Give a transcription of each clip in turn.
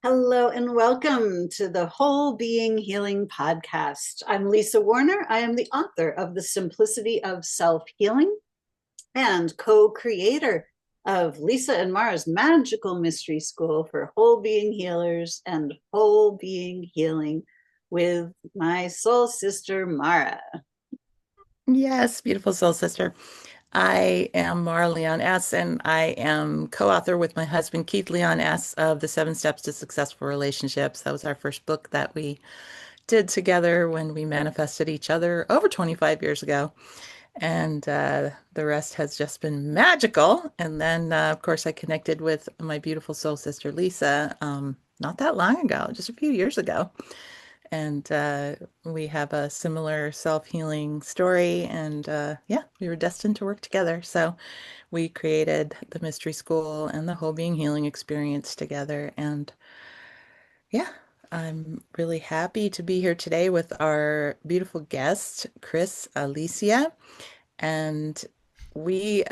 Hello and welcome to the Whole Being Healing Podcast. I'm Lisa Warner. I am the author of The Simplicity of Self-Healing and co-creator of Lisa and Maura's Magical Mystery School for Whole Being Healers and Whole Being Healing with my soul sister, Maura. Yes, beautiful soul sister. I am Mara Leon S., and I am co-author with my husband Keith Leon S. of The Seven Steps to Successful Relationships. That was our first book that we did together when we manifested each other over 25 years ago. And the rest has just been magical. And then, of course, I connected with my beautiful soul sister Lisa not that long ago, just a few years ago. And we have a similar self-healing story. And yeah, we were destined to work together. So we created the Mystery School and the whole being healing experience together. And yeah, I'm really happy to be here today with our beautiful guest, Chris Alyssia. And we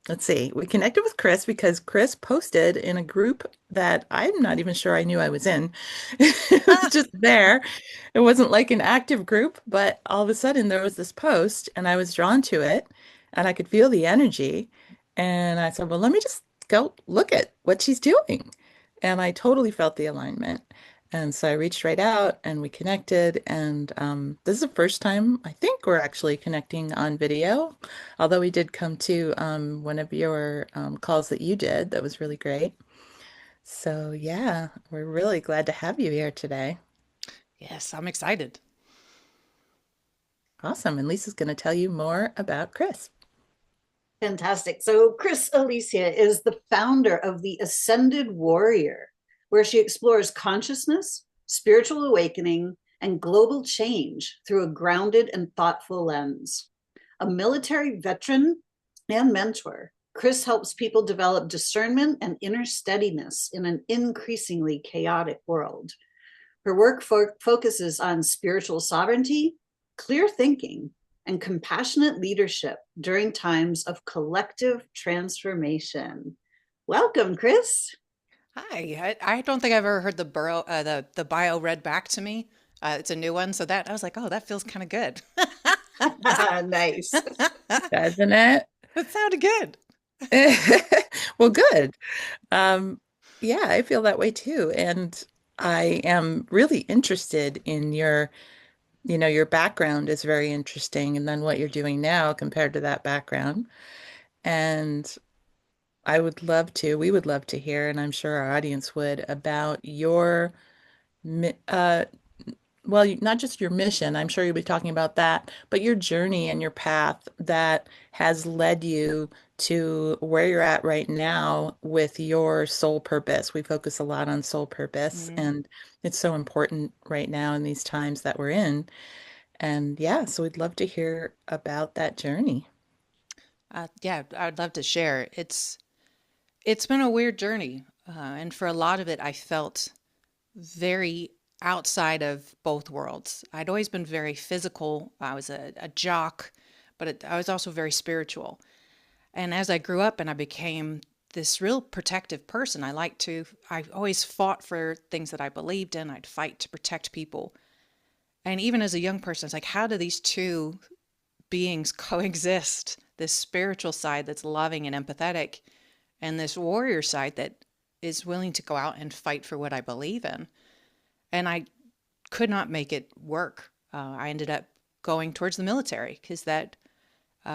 let's see, we connected with Chris because Chris posted in a group that I'm not even sure I knew I was in. It was just there. It wasn't like an active group, but all of a sudden there was this post and I was drawn to it and I could feel the energy. And I said, well, let me just go look at what she's doing. And I totally felt the alignment. And so I reached right out and we connected. And this is the first time I think we're actually connecting on video, although we did come to one of your calls that you did. That was really great. So yeah, we're really glad to have you here today. Yes, I'm excited. Awesome. And Lisa's going to tell you more about Chris. Fantastic. So, Chris Alyssia is the founder of the Ascended Warrior, where she explores consciousness, spiritual awakening, and global change through a grounded and thoughtful lens. A military veteran and mentor, Chris helps people develop discernment and inner steadiness in an increasingly chaotic world. Her work focuses on spiritual sovereignty, clear thinking, and compassionate leadership during times of collective transformation. Welcome, Chris. Hi. I don't think I've ever heard the bio read back to me. It's a new one, so that I was like, oh, that feels kind of good. Nice. Doesn't it? That sounded good. Well, good. Um, yeah, I feel that way too. And I am really interested in your background is very interesting, and then what you're doing now compared to that background. And we would love to hear, and I'm sure our audience would, about your, well, not just your mission, I'm sure you'll be talking about that, but your journey and your path that has led you to where you're at right now with your soul purpose. We focus a lot on soul purpose, Mhm. and it's so important right now in these times that we're in. And yeah, so we'd love to hear about that journey. Yeah, I'd love to share. It's been a weird journey, and for a lot of it, I felt very outside of both worlds. I'd always been very physical. I was a jock, but I was also very spiritual. And as I grew up and I became this real protective person, I always fought for things that I believed in. I'd fight to protect people. And even as a young person, it's like, how do these two beings coexist? This spiritual side that's loving and empathetic, and this warrior side that is willing to go out and fight for what I believe in. And I could not make it work. I ended up going towards the military because that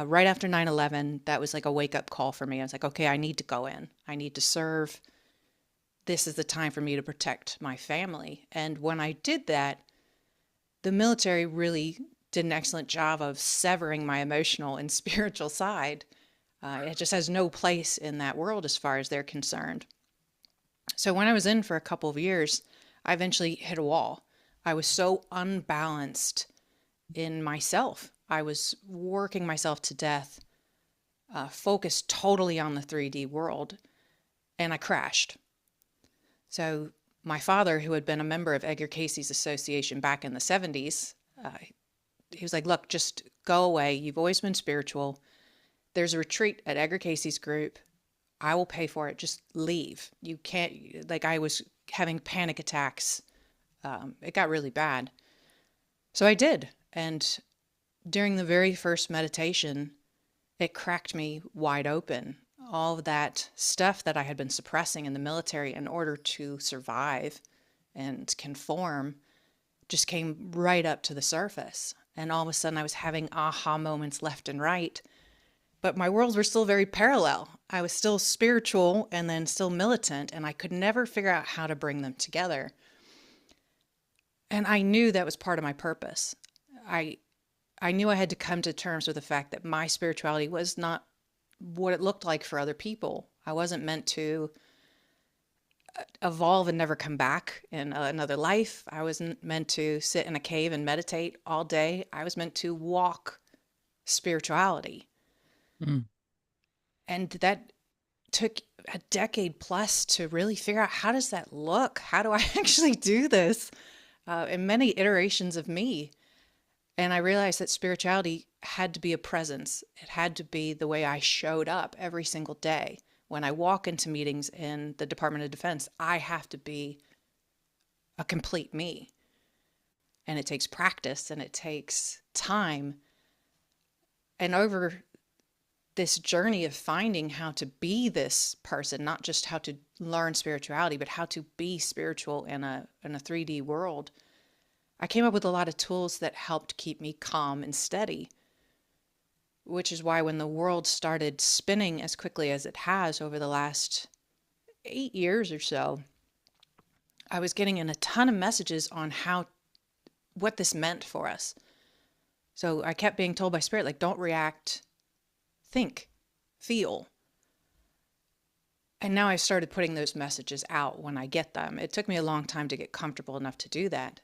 right after 9/11, that was like a wake up call for me. I was like, okay, I need to go in. I need to serve. This is the time for me to protect my family. And when I did that, the military really did an excellent job of severing my emotional and spiritual side. It just has no place in that world as far as they're concerned. So when I was in for a couple of years, I eventually hit a wall. I was so unbalanced in myself. I was working myself to death, focused totally on the 3D world, and I crashed. So my father, who had been a member of Edgar Casey's association back in the 70s, he was like, look, just go away. You've always been spiritual. There's a retreat at Edgar Casey's group. I will pay for it. Just leave. You can't, like, I was having panic attacks. It got really bad. So I did. And during the very first meditation, it cracked me wide open. All of that stuff that I had been suppressing in the military in order to survive and conform just came right up to the surface. And all of a sudden, I was having aha moments left and right. But my worlds were still very parallel. I was still spiritual and then still militant, and I could never figure out how to bring them together. And I knew that was part of my purpose. I I knew I had to come to terms with the fact that my spirituality was not what it looked like for other people. I wasn't meant to evolve and never come back in another life. I wasn't meant to sit in a cave and meditate all day. I was meant to walk spirituality. Mm. And that took a decade plus to really figure out, how does that look? How do I actually do this? In many iterations of me. And I realized that spirituality had to be a presence. It had to be the way I showed up every single day. When I walk into meetings in the Department of Defense, I have to be a complete me. And it takes practice and it takes time. And over this journey of finding how to be this person, not just how to learn spirituality, but how to be spiritual in a 3D world, I came up with a lot of tools that helped keep me calm and steady, which is why when the world started spinning as quickly as it has over the last 8 years or so, I was getting in a ton of messages on what this meant for us. So I kept being told by Spirit, like, don't react, think, feel. And now I've started putting those messages out when I get them. It took me a long time to get comfortable enough to do that.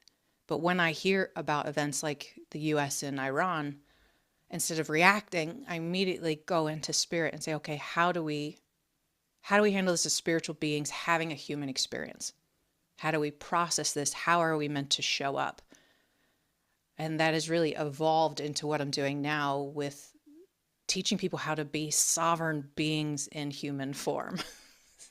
But when I hear about events like the US and Iran, instead of reacting, I immediately go into Spirit and say, okay, how do we handle this as spiritual beings having a human experience? How do we process this? How are we meant to show up? And that has really evolved into what I'm doing now with teaching people how to be sovereign beings in human form.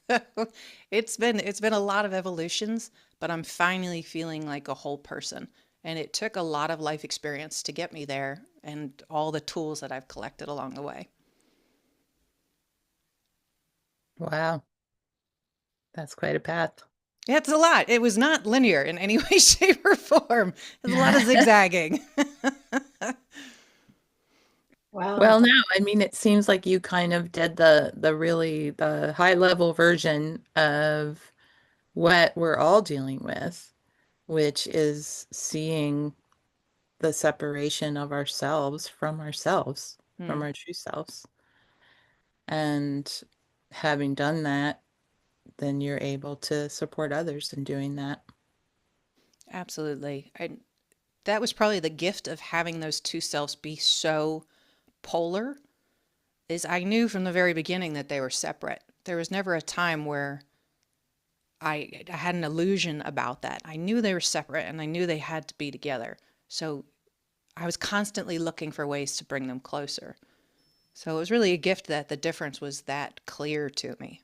So it's been a lot of evolutions, but I'm finally feeling like a whole person. And it took a lot of life experience to get me there, and all the tools that I've collected along the way. Wow, that's quite a path. It's a lot. It was not linear in any way, shape, or form. There's a lot of zigzagging. Wow. Well, now, I mean, it seems like you kind of did the high level version of what we're all dealing with, which is seeing the separation of ourselves, from Hmm, our true selves. And having done that, then you're able to support others in doing that. absolutely. That was probably the gift of having those two selves be so polar, is I knew from the very beginning that they were separate. There was never a time where I had an illusion about that. I knew they were separate and I knew they had to be together. So I was constantly looking for ways to bring them closer. So it was really a gift that the difference was that clear to me.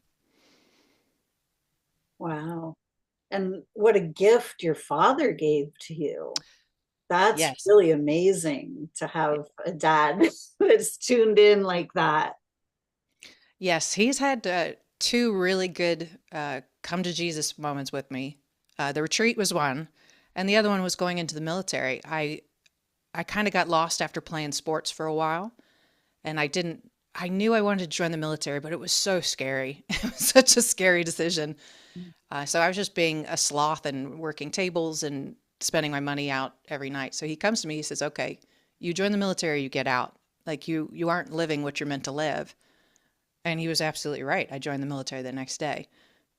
Wow. And what a gift your father gave to you. That's Yes. really amazing to have a dad that's tuned in like that. Yes, he's had two really good come to Jesus moments with me. The retreat was one, and the other one was going into the military. I kind of got lost after playing sports for a while, and I knew I wanted to join the military, but it was so scary. It was such a scary decision. So I was just being a sloth and working tables and spending my money out every night. So he comes to me, he says, okay, you join the military, you get out. Like you aren't living what you're meant to live. And he was absolutely right. I joined the military the next day.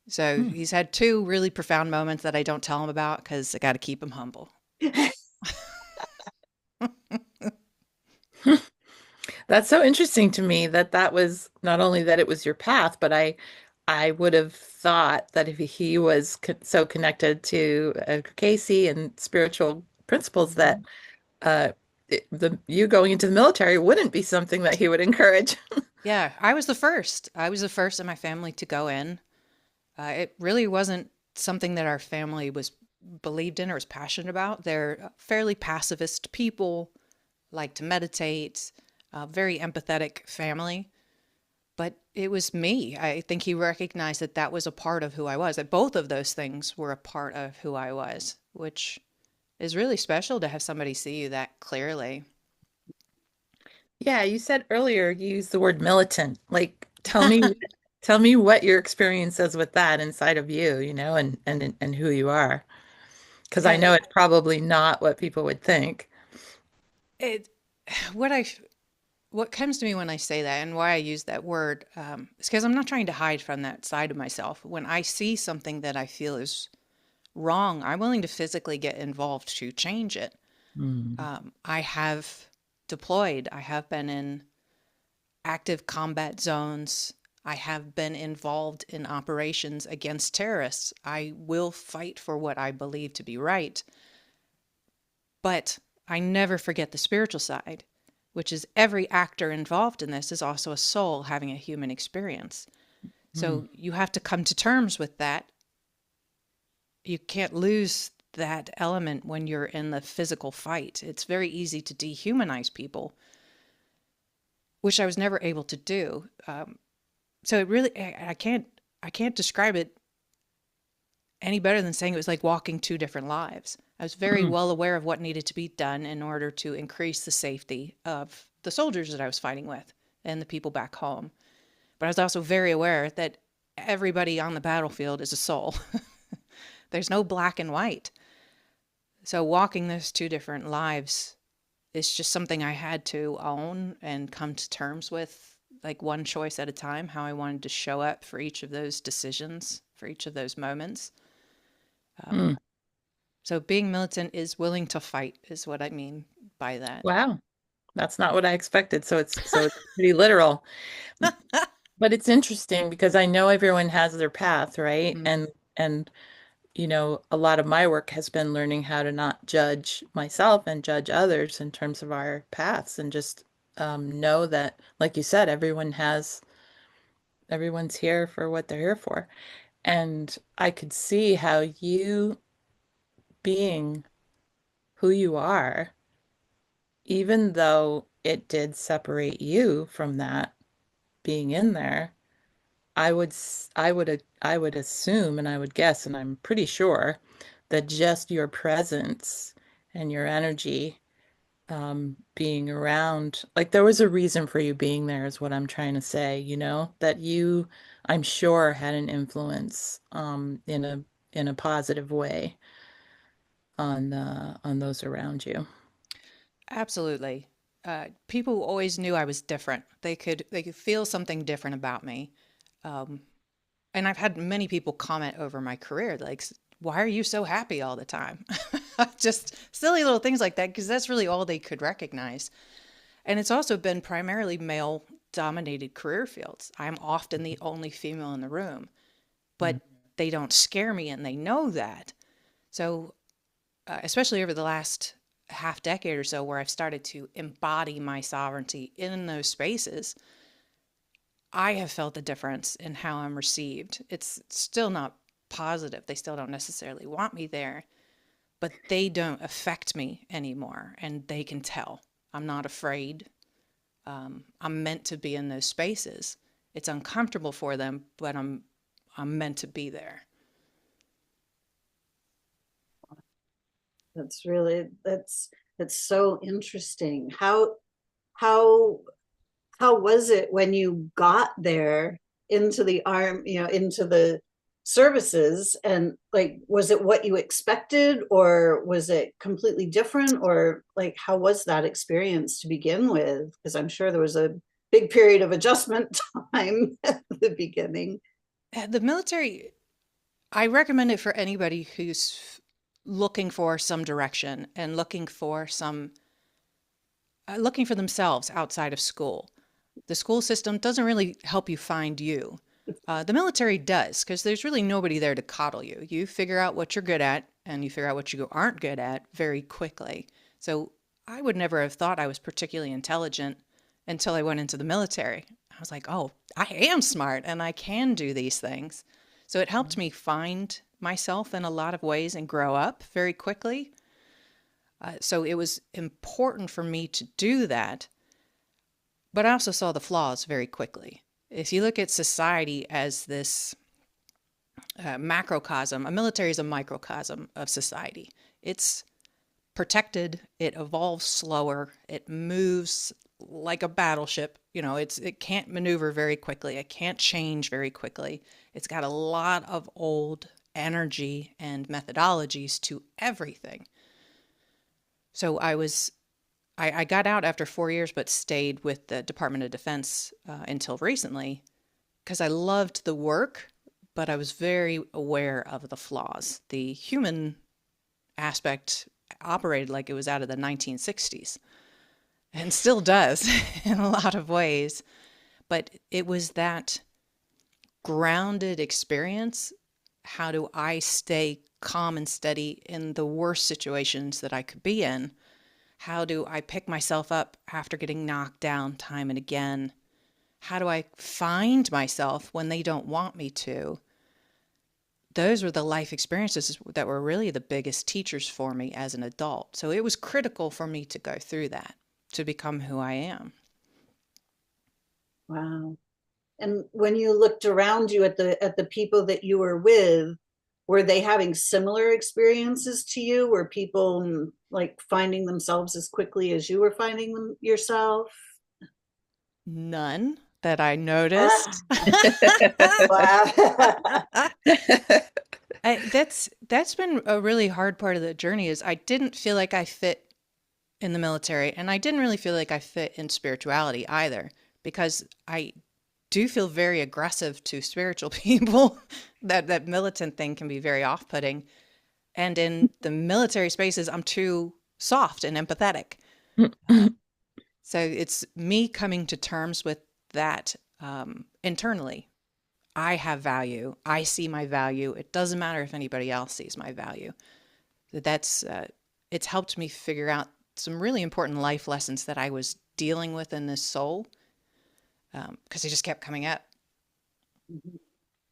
So Hmm. he's had two really profound moments that I don't tell him about because I got to keep him humble. That's so interesting to me that that was not only that it was your path, but I would have thought that if he was so connected to Casey and spiritual principles that you going into the military wouldn't be something that he would encourage. Yeah, I was the first. I was the first in my family to go in. It really wasn't something that our family was believed in or was passionate about. They're fairly pacifist people, like to meditate, very empathetic family. But it was me. I think he recognized that that was a part of who I was, that both of those things were a part of who I was, which is really special to have somebody see you that clearly. Yeah, you said earlier you used the word militant. Like, tell me what your experience is with that inside of you, and who you are. Because I Yeah, know it's probably not what people would think. it what I what comes to me when I say that and why I use that word is because I'm not trying to hide from that side of myself. When I see something that I feel is wrong, I'm willing to physically get involved to change it. Mm. I have deployed. I have been in active combat zones. I have been involved in operations against terrorists. I will fight for what I believe to be right. But I never forget the spiritual side, which is every actor involved in this is also a soul having a human experience. Mm. So you have to come to terms with that. You can't lose that element when you're in the physical fight. It's very easy to dehumanize people, which I was never able to do. So it really, I can't describe it any better than saying it was like walking two different lives. I was very Mm. well aware of what needed to be done in order to increase the safety of the soldiers that I was fighting with and the people back home. But I was also very aware that everybody on the battlefield is a soul. There's no black and white. So walking those two different lives is just something I had to own and come to terms with, like one choice at a time, how I wanted to show up for each of those decisions, for each of those moments. Um, Mm. so being militant is willing to fight, is what I mean by that. Wow, that's not what I expected. So it's pretty literal. But it's interesting because I know everyone has their path, right? Mm, And a lot of my work has been learning how to not judge myself and judge others in terms of our paths and just know that, like you said, everyone's here for what they're here for. And I could see how you being who you are, even though it did separate you from that being in there, I would assume and I would guess, and I'm pretty sure that just your presence and your energy being around, like there was a reason for you being there, is what I'm trying to say, that you, I'm sure, had an influence in a positive way on those around you. absolutely. People always knew I was different. They could feel something different about me. Um, and I've had many people comment over my career, like, why are you so happy all the time? Just silly little things like that, because that's really all they could recognize. And it's also been primarily male dominated career fields. I'm often the only female in the room, but they don't scare me and they know that. So, especially over the last half decade or so, where I've started to embody my sovereignty in those spaces, I have felt the difference in how I'm received. It's still not positive. They still don't necessarily want me there, but they don't affect me anymore. And they can tell I'm not afraid. I'm meant to be in those spaces. It's uncomfortable for them, but I'm meant to be there. That's so interesting. How how was it when you got there into the arm, into the services, and like was it what you expected or was it completely different, or like how was that experience to begin with? Because I'm sure there was a big period of adjustment time at the beginning. The military, I recommend it for anybody who's looking for some direction and looking for themselves outside of school. The school system doesn't really help you find you. The military does, because there's really nobody there to coddle you. You figure out what you're good at, and you figure out what you aren't good at very quickly. So I would never have thought I was particularly intelligent until I went into the military. I was like, oh, I am smart and I can do these things. So it helped me find myself in a lot of ways and grow up very quickly. So it was important for me to do that. But I also saw the flaws very quickly. If you look at society as this macrocosm, a military is a microcosm of society. It's protected, it evolves slower, it moves like a battleship. It can't maneuver very quickly, it can't change very quickly. It's got a lot of old energy and methodologies to everything. So I got out after 4 years, but stayed with the Department of Defense until recently because I loved the work, but I was very aware of the flaws. The human aspect operated like it was out of the 1960s and still does in a lot of ways. But it was that grounded experience. How do I stay calm and steady in the worst situations that I could be in? How do I pick myself up after getting knocked down time and again? How do I find myself when they don't want me to? Those were the life experiences that were really the biggest teachers for me as an adult. So it was critical for me to go through that to become who I am. Wow. And when you looked around you at the people that you were with, were they having similar experiences to you? Were people like finding themselves as quickly as you were finding them yourself? None that I noticed. Wow. That's been a really hard part of the journey is I didn't feel like I fit in the military, and I didn't really feel like I fit in spirituality either, because I do feel very aggressive to spiritual people. That militant thing can be very off-putting. And in the military spaces, I'm too soft and empathetic. So it's me coming to terms with that internally. I have value. I see my value. It doesn't matter if anybody else sees my value. It's helped me figure out some really important life lessons that I was dealing with in this soul, because they just kept coming up.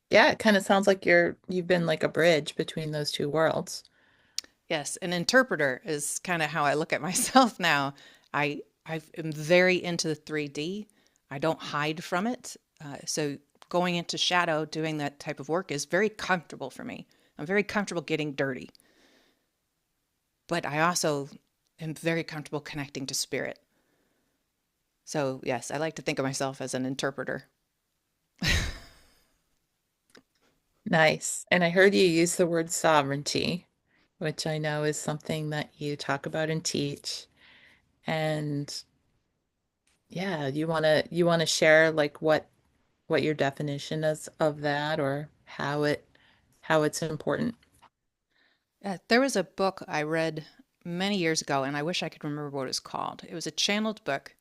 Yeah, it kind of sounds like you've been like a bridge between those two worlds. Yes, an interpreter is kind of how I look at myself now. I am very into the 3D. I don't hide from it. So going into shadow, doing that type of work is very comfortable for me. I'm very comfortable getting dirty. But I also am very comfortable connecting to spirit. So yes, I like to think of myself as an interpreter. Nice. And I heard you use the word sovereignty, which I know is something that you talk about and teach. And yeah, you want to share like what your definition is of that or how it's important. There was a book I read many years ago, and I wish I could remember what it was called. It was a channeled book,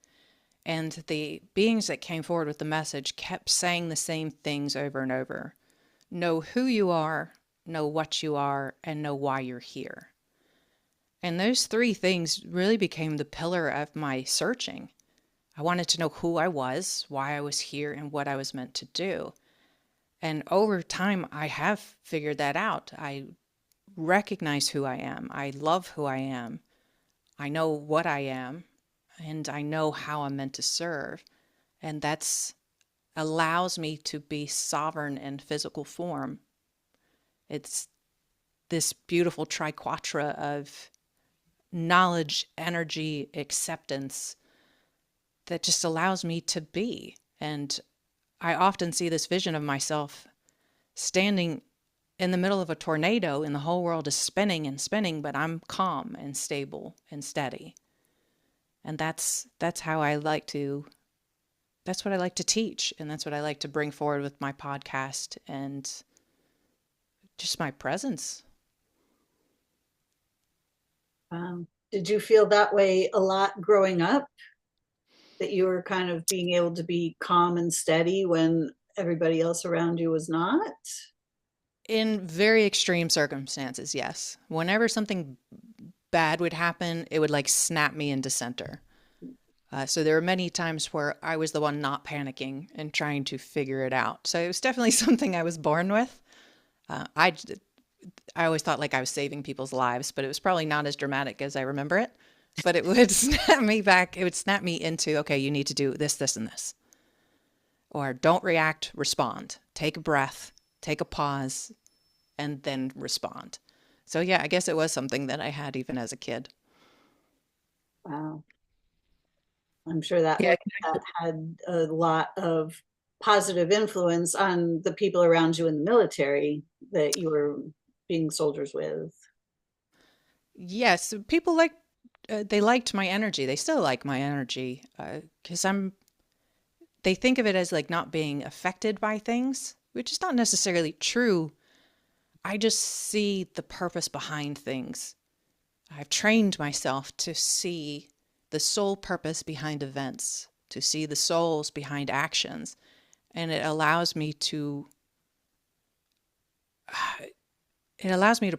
and the beings that came forward with the message kept saying the same things over and over. Know who you are, know what you are, and know why you're here. And those three things really became the pillar of my searching. I wanted to know who I was, why I was here, and what I was meant to do. And over time, I have figured that out. I recognize who I am. I love who I am. I know what I am, and I know how I'm meant to serve. And that's allows me to be sovereign in physical form. It's this beautiful triquetra of knowledge, energy, acceptance that just allows me to be. And I often see this vision of myself standing in the middle of a tornado and the whole world is spinning and spinning, but I'm calm and stable and steady. And that's how I like to that's what I like to teach, and that's what I like to bring forward with my podcast and just my presence. Did you feel that way a lot growing up? That you were kind of being able to be calm and steady when everybody else around you was not? In very extreme circumstances, yes. Whenever something bad would happen, it would like snap me into center. So there were many times where I was the one not panicking and trying to figure it out. So it was definitely something I was born with. I always thought like I was saving people's lives, but it was probably not as dramatic as I remember it. But it would snap me back. It would snap me into, okay, you need to do this, this, and this. Or don't react, respond. Take a breath, take a pause, and then respond. So yeah, I guess it was something that I had even as a kid. Wow. I'm sure that Yeah, that had a lot of positive influence on the people around you in the military that you were being soldiers with. Yes, people like they liked my energy. They still like my energy because they think of it as like not being affected by things, which is not necessarily true. I just see the purpose behind things. I've trained myself to see the soul purpose behind events, to see the souls behind actions, and it allows me to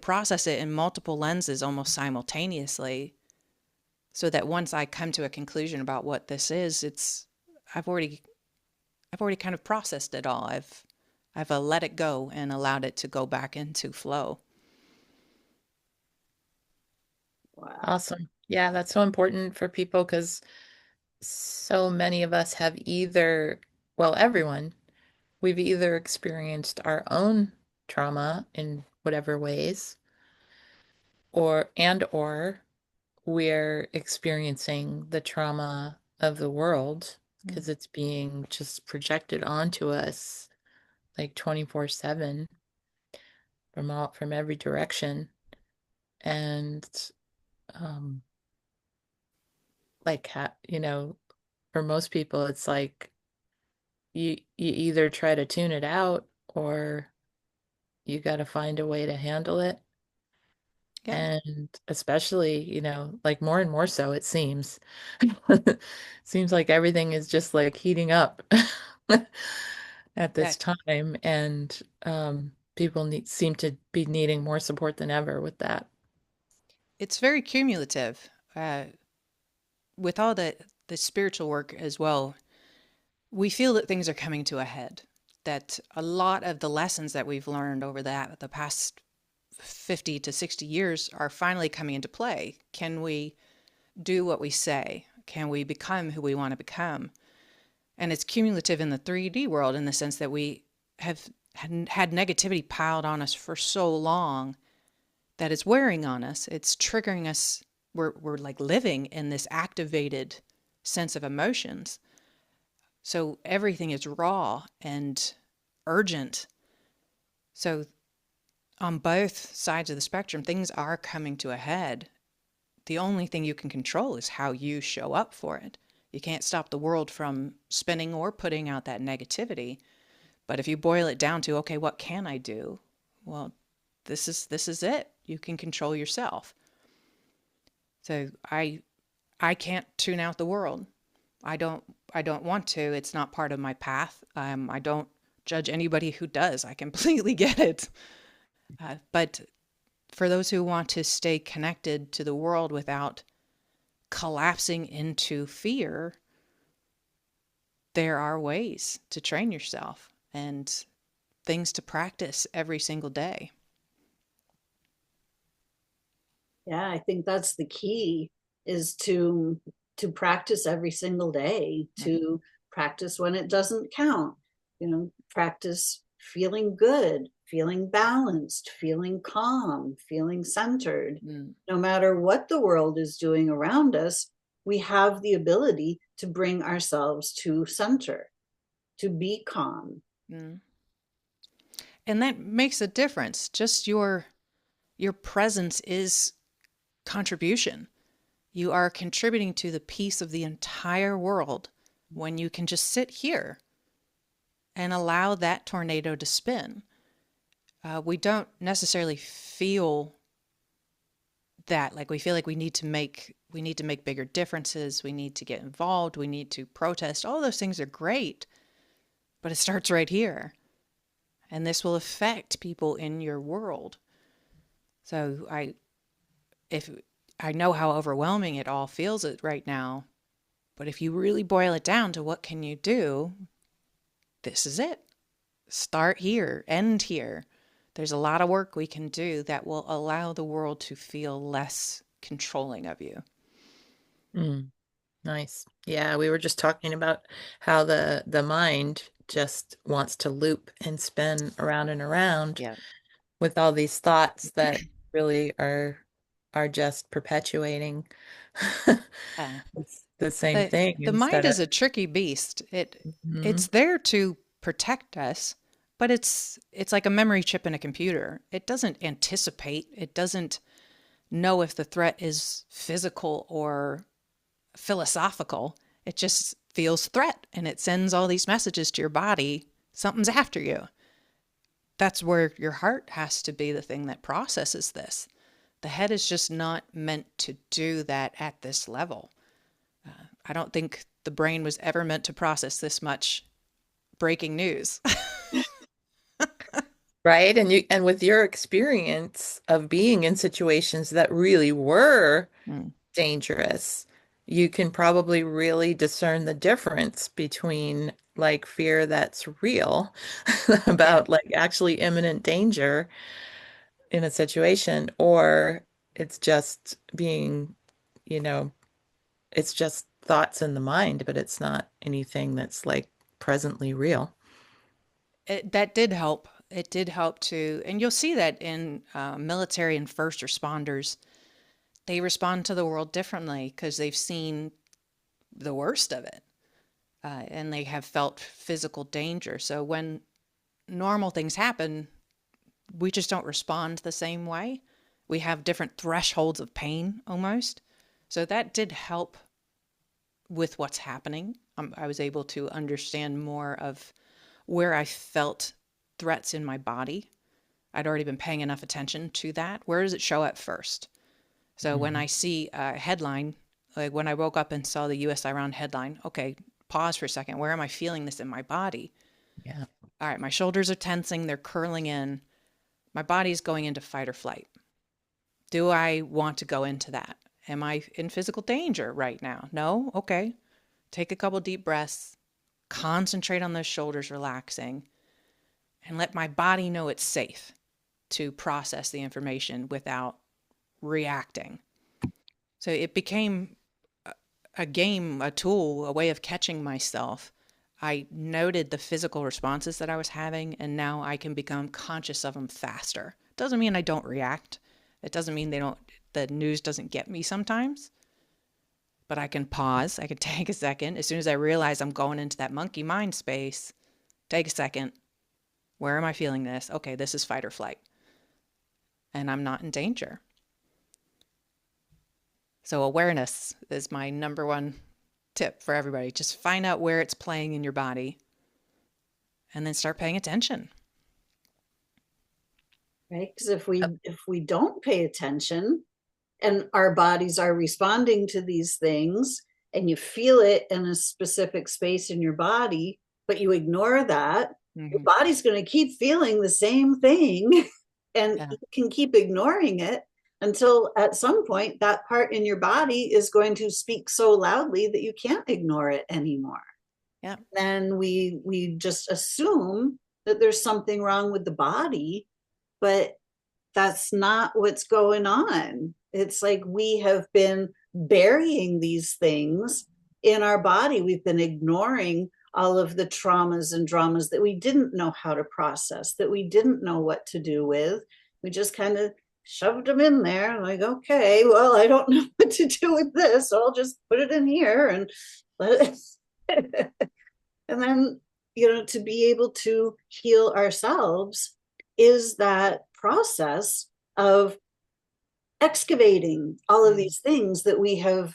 process it in multiple lenses almost simultaneously, so that once I come to a conclusion about what this is, I've already I've already kind of processed it all. I've let it go and allowed it to go back into flow. Wow. awesome. Yeah, that's so important for people because so many of us have either, well, everyone, we've either experienced our own trauma in whatever ways, or we're experiencing the trauma of the world Mm. because it's being just projected onto us like 24/7 from every direction. And um for most people it's like you either try to tune it out or you got to find a way to handle it. Yeah, And especially, like more and more so it seems. Seems like everything is just like heating up at yeah. this time, and people seem to be needing more support than ever with that. It's very cumulative. With all the spiritual work as well, we feel that things are coming to a head. That a lot of the lessons that we've learned over the past 50 to 60 years are finally coming into play. Can we do what we say? Can we become who we want to become? And it's cumulative in the 3D world in the sense that we have had negativity piled on us for so long that it's wearing on us. It's triggering us. We're like living in this activated sense of emotions. So everything is raw and urgent. So on both sides of the spectrum, things are coming to a head. The only thing you can control is how you show up for it. You can't stop the world from spinning or putting out that negativity. But if you boil it down to, okay, what can I do? Well, this is it. You can control yourself. So I can't tune out the world. I don't want to. It's not part of my path. I don't judge anybody who does. I completely get it. But for those who want to stay connected to the world without collapsing into fear, there are ways to train yourself and things to practice every single day. Yeah, I think that's the key is to practice every single day, to practice when it doesn't count. Practice feeling good, feeling balanced, feeling calm, feeling centered. Mm, No matter what the world is doing around us, we have the ability to bring ourselves to center, to be calm. mm. And that makes a difference. Just your presence is contribution. You are contributing to the peace of the entire world when you can just sit here and allow that tornado to spin. We don't necessarily feel that like we feel like we need to make bigger differences. We need to get involved. We need to protest. All those things are great, but it starts right here, and this will affect people in your world. So if I know how overwhelming it all feels it right now, But if you really boil it down to what can you do, this is it. Start here, end here. There's a lot of work we can do that will allow the world to feel less controlling of you. Mm, nice. Yeah, we were just talking about how the mind just wants to loop and spin around and around Yeah. with all these thoughts that really are just perpetuating Uh, it's the same the thing the mind instead of is a tricky beast. It's Mhm. there to protect us, but it's like a memory chip in a computer. It doesn't anticipate. It doesn't know if the threat is physical or philosophical. It just feels threat and it sends all these messages to your body. Something's after you. That's where your heart has to be the thing that processes this. The head is just not meant to do that at this level. I don't think the brain was ever meant to process this much breaking news. Right? And with your experience of being in situations that really were Mm, dangerous, you can probably really discern the difference between like fear that's real yeah. about like actually imminent danger in a situation, or it's just being, you know, it's just thoughts in the mind, but it's not anything that's like presently real. That did help. It did help to, and you'll see that in military and first responders. They respond to the world differently because they've seen the worst of it, and they have felt physical danger. So when normal things happen, we just don't respond the same way. We have different thresholds of pain almost. So that did help with what's happening. I was able to understand more of where I felt threats in my body. I'd already been paying enough attention to that. Where does it show up first? So when Mhm. I see a headline, like when I woke up and saw the US Iran headline, okay, pause for a second. Where am I feeling this in my body? Yeah. All right, my shoulders are tensing, they're curling in. My body's going into fight or flight. Do I want to go into that? Am I in physical danger right now? No? Okay. Take a couple deep breaths, concentrate on those shoulders relaxing, and let my body know it's safe to process the information without reacting. So it became a game, a tool, a way of catching myself. I noted the physical responses that I was having, and now I can become conscious of them faster. Doesn't mean I don't react. It doesn't mean the news doesn't get me sometimes, but I can pause. I can take a second. As soon as I realize I'm going into that monkey mind space, take a second. Where am I feeling this? Okay, this is fight or flight, and I'm not in danger. So, awareness is my number one tip for everybody. Just find out where it's playing in your body and then start paying attention. Right? Because if we don't pay attention and our bodies are responding to these things and you feel it in a specific space in your body, but you ignore that, your Mm-hmm. body's going to keep feeling the same thing and Yeah. you can keep ignoring it until at some point that part in your body is going to speak so loudly that you can't ignore it anymore. Yeah. Then we just assume that there's something wrong with the body, but that's not what's going on. It's like we have been burying these things in our body. We've been ignoring all of the traumas and dramas that we didn't know how to process, that we didn't know what to do with. We just kind of shoved them in there, like, okay, well, I don't know what to do with this, so I'll just put it in here and let it. And then, to be able to heal ourselves is that process of excavating all of Mm. these things that we have,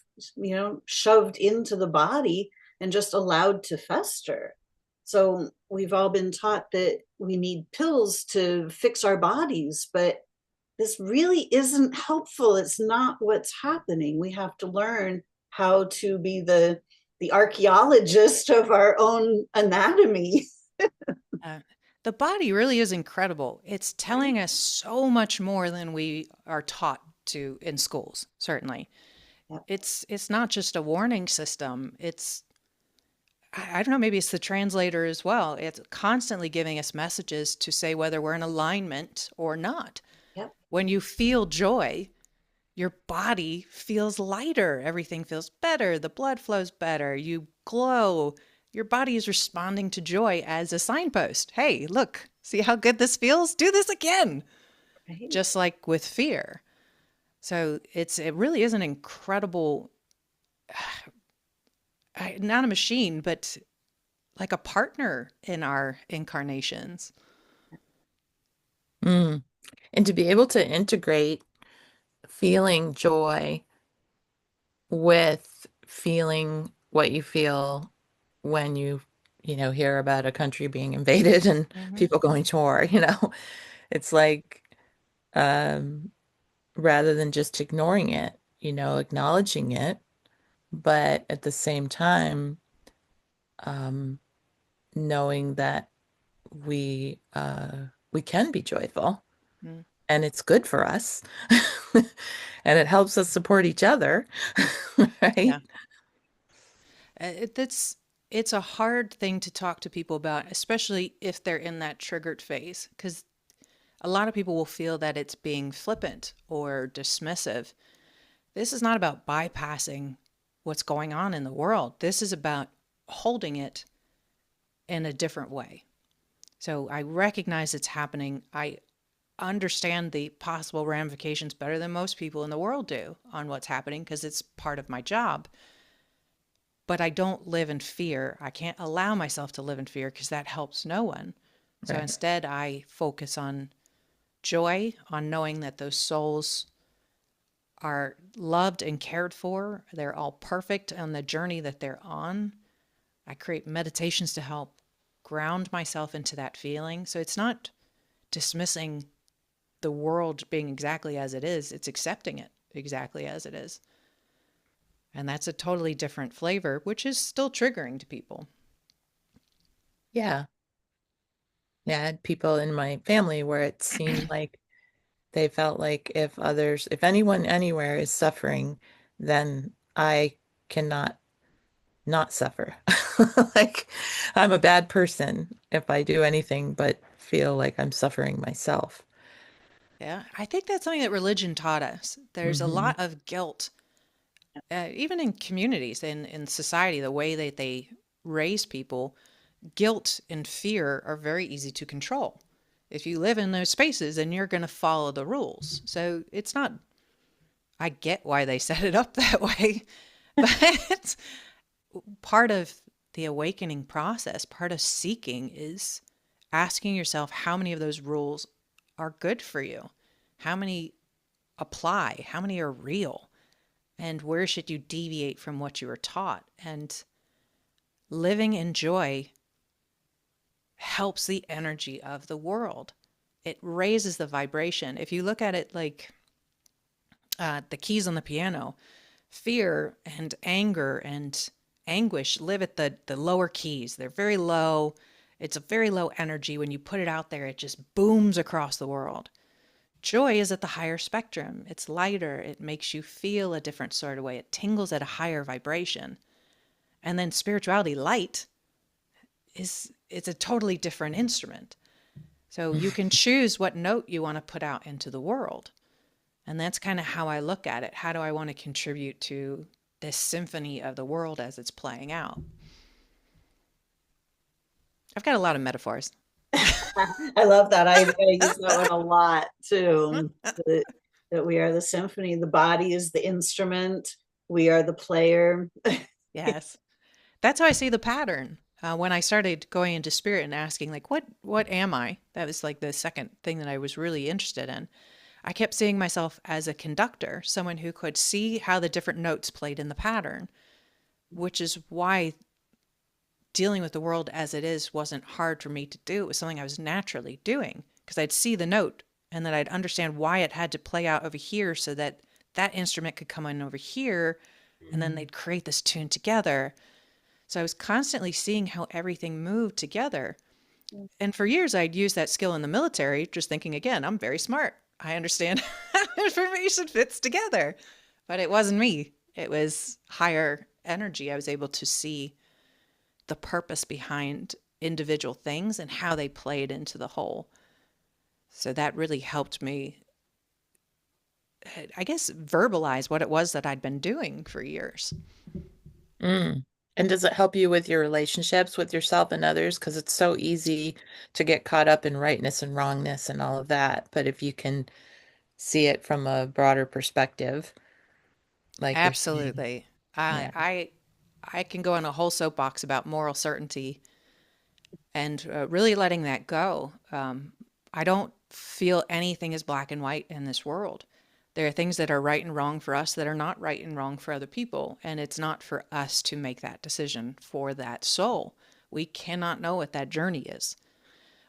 shoved into the body and just allowed to fester. So we've all been taught that we need pills to fix our bodies, but this really isn't helpful. It's not what's happening. We have to learn how to be the archaeologist of our own anatomy. Uh, the body really is incredible. It's telling us so much more than we are taught to in schools, certainly. Yep. It's not just a warning system. I don't know, maybe it's the translator as well. It's constantly giving us messages to say whether we're in alignment or not. Yep. When you feel joy, your body feels lighter. Everything feels better. The blood flows better. You glow. Your body is responding to joy as a signpost. Hey, look, see how good this feels? Do this again. Right. Just like with fear. So it really is an incredible, not a machine, but like a partner in our incarnations. Mm. And to be able to integrate feeling joy with feeling what you feel when you hear about a country being invaded and Mm-hmm. people going to war. It's like, um, rather than just ignoring it, acknowledging it, but at the same time, um, knowing that we can be joyful Mm. and it's good for us and it helps us support each other, Yeah. right? It's a hard thing to talk to people about, especially if they're in that triggered phase, because a lot of people will feel that it's being flippant or dismissive. This is not about bypassing what's going on in the world. This is about holding it in a different way. So I recognize it's happening. I understand the possible ramifications better than most people in the world do on what's happening because it's part of my job. But I don't live in fear. I can't allow myself to live in fear because that helps no one. So Right. instead, I focus on joy, on knowing that those souls are loved and cared for. They're all perfect on the journey that they're on. I create meditations to help ground myself into that feeling. So it's not dismissing the world being exactly as it is, it's accepting it exactly as it is. And that's a totally different flavor, which is still triggering to people. Yeah. Yeah, I had people in my family where it seemed like they felt like if anyone anywhere is suffering, then I cannot not suffer. Like I'm a bad person if I do anything but feel like I'm suffering myself. Yeah, I think that's something that religion taught us. There's a Hmm. lot of guilt, even in communities, in society, the way that they raise people, guilt and fear are very easy to control. If you live in those spaces, then you're going to follow the rules. So it's not, I get why they set it up that way, but part of the awakening process, part of seeking is asking yourself how many of those rules are good for you, how many apply, how many are real, and where should you deviate from what you were taught. And living in joy helps the energy of the world. It raises the vibration. If you look at it like the keys on the piano, fear and anger and anguish live at the lower keys. They're very low. It's a very low energy. When you put it out there, it just booms across the world. Joy is at the higher spectrum. It's lighter. It makes you feel a different sort of way. It tingles at a higher vibration. And then spirituality, light, is it's a totally different instrument. So you can choose what note you want to put out into the world. And that's kind of how I look at it. How do I want to contribute to this symphony of the world as it's playing out? I've got a lot of metaphors. I love that. I use that one a lot too. That we are the symphony. The body is the instrument. We are the player. Yes. That's how I see the pattern. When I started going into spirit and asking, like, what am I? That was like the second thing that I was really interested in. I kept seeing myself as a conductor, someone who could see how the different notes played in the pattern, which is why dealing with the world as it is wasn't hard for me to do. It was something I was naturally doing because I'd see the note and then I'd understand why it had to play out over here so that that instrument could come in over here and then they'd create this tune together. So I was constantly seeing how everything moved together. And for years, I'd used that skill in the military, just thinking, again, I'm very smart. I understand how information fits together. But it wasn't me. It was higher energy. I was able to see the purpose behind individual things and how they played into the whole. So that really helped me, I guess, verbalize what it was that I'd been doing for years. Mm. And does it help you with your relationships with yourself and others? Because it's so easy to get caught up in rightness and wrongness and all of that. But if you can see it from a broader perspective, like you're saying, Absolutely. yeah. I can go on a whole soapbox about moral certainty and really letting that go. I don't feel anything is black and white in this world. There are things that are right and wrong for us that are not right and wrong for other people. And it's not for us to make that decision for that soul. We cannot know what that journey is.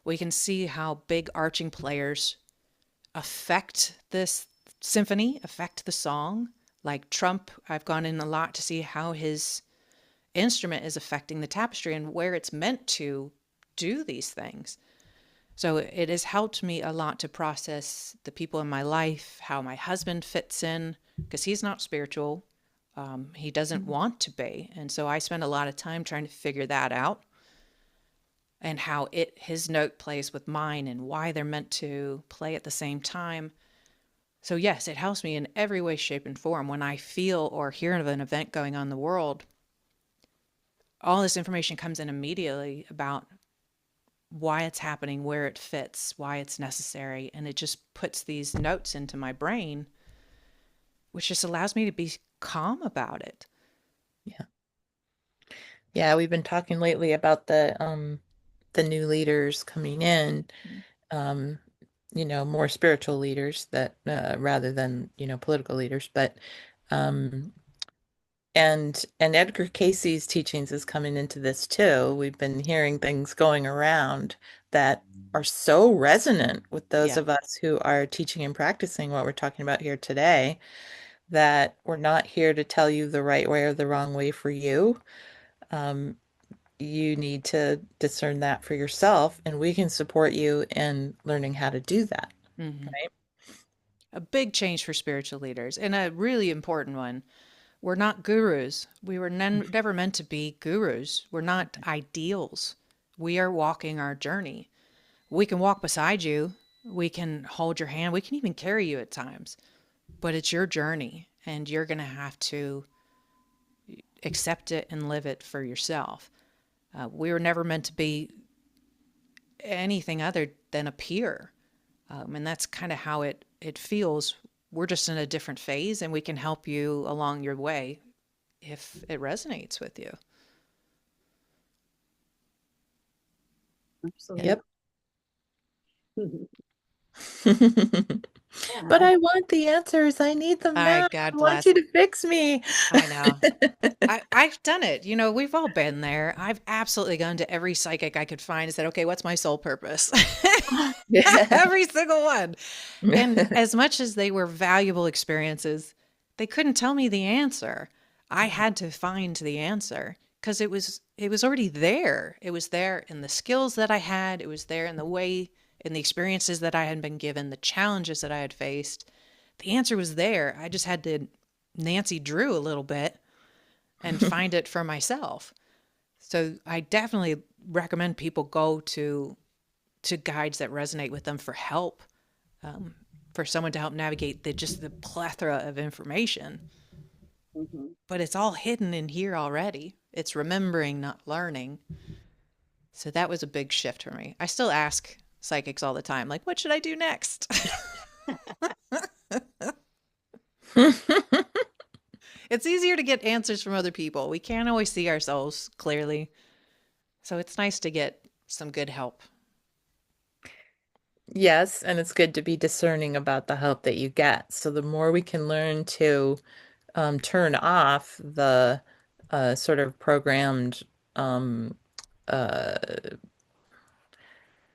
We can see how big arching players affect this symphony, affect the song. Like Trump, I've gone in a lot to see how his instrument is affecting the tapestry and where it's meant to do these things. So it has helped me a lot to process the people in my life, how my husband fits in, because he's not spiritual. He doesn't want to be. And so I spend a lot of time trying to figure that out and how his note plays with mine and why they're meant to play at the same time. So yes, it helps me in every way, shape, and form. When I feel or hear of an event going on in the world, all this information comes in immediately about why it's happening, where it fits, why it's necessary. And it just puts these notes into my brain, which just allows me to be calm about it. Yeah. Yeah, we've been talking lately about the new leaders coming in, um, more spiritual leaders that rather than, political leaders, but um and Edgar Casey's teachings is coming into this too. We've been hearing things going around that are so resonant with those Yeah. of us who are teaching and practicing what we're talking about here today, that we're not here to tell you the right way or the wrong way for you. Um, you need to discern that for yourself, and we can support you in learning how to do that, Mm-hmm. right? A big change for spiritual leaders and a really important one. We're not gurus. We were never meant to be gurus. We're not ideals. We are walking our journey. We can walk beside you. We can hold your hand. We can even carry you at times. But it's your journey, and you're going to have to accept it and live it for yourself. We were never meant to be anything other than a peer. And that's kind of how it feels. We're just in a different phase, and we can help you along your way if it resonates with you. Absolutely. Yep. But Yeah. I want the answers. I need them I now. God I want bless. you to fix me. I know. I've done it. You know, we've all been there. I've absolutely gone to every psychic I could find and said, okay, what's my soul purpose? Yeah. Every single one. And as much as they were valuable experiences, they couldn't tell me the answer. I had to find the answer because it was already there. It was there in the skills that I had. It was there in the way, in the experiences that I had been given, the challenges that I had faced. The answer was there. I just had to Nancy Drew a little bit and find it for myself. So I definitely recommend people go to guides that resonate with them for help, for someone to help navigate the plethora of information. Mhm. But it's all hidden in here already. It's remembering, not learning. So that was a big shift for me. I still ask psychics all the time, like, what should I do next? It's easier to get answers from other people. We can't always see ourselves clearly. So it's nice to get some good help. Yes, and it's good to be discerning about the help that you get. So the more we can learn to turn off the sort of programmed um, uh,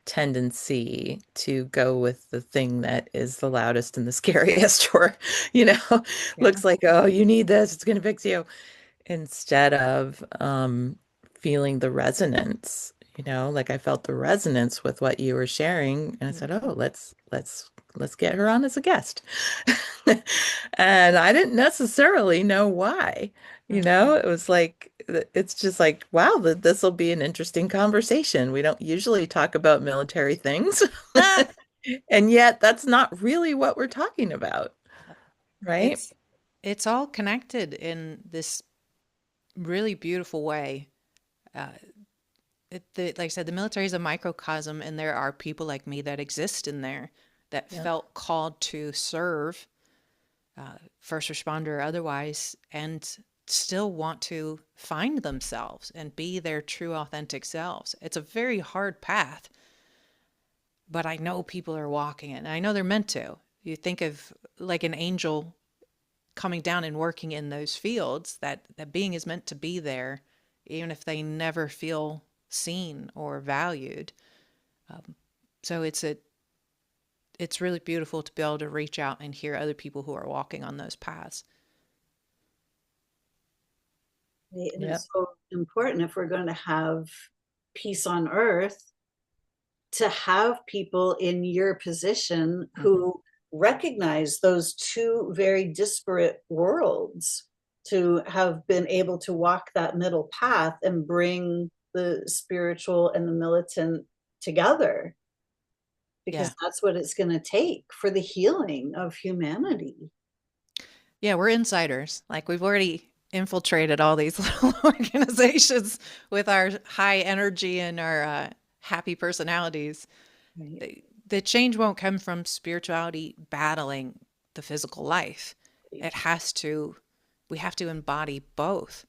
tendency to go with the thing that is the loudest and the scariest, or, Yeah. looks like, oh, you need this, it's going to fix you, instead of feeling the resonance, like I felt the resonance with what you were sharing, and I said, oh, let's let's get her on as a guest. And I didn't necessarily know why. Mhm. It was like, it's just like, wow, this will be an interesting conversation. We don't usually talk about military things. Ah, And yet, that's not really what we're talking about, right? it's it's all connected in this really beautiful way. Uh, like I said, the military is a microcosm, and there are people like me that exist in there that Yeah. felt called to serve, first responder or otherwise, and still want to find themselves and be their true, authentic selves. It's a very hard path, but I know people are walking it, and I know they're meant to. You think of like an angel coming down and working in those fields, that being is meant to be there, even if they never feel seen or valued. So it's really beautiful to be able to reach out and hear other people who are walking on those paths. Right? And Yeah. it's so important if we're going to have peace on earth to have people in your position Mm-hmm. who recognize those two very disparate worlds, to have been able to walk that middle path and bring the spiritual and the militant together, because Yeah. that's what it's going to take for the healing of humanity. Yeah, we're insiders. Like we've already infiltrated all these little organizations with our high energy and our happy personalities. Right. The change won't come from spirituality battling the physical life. It has to, we have to embody both.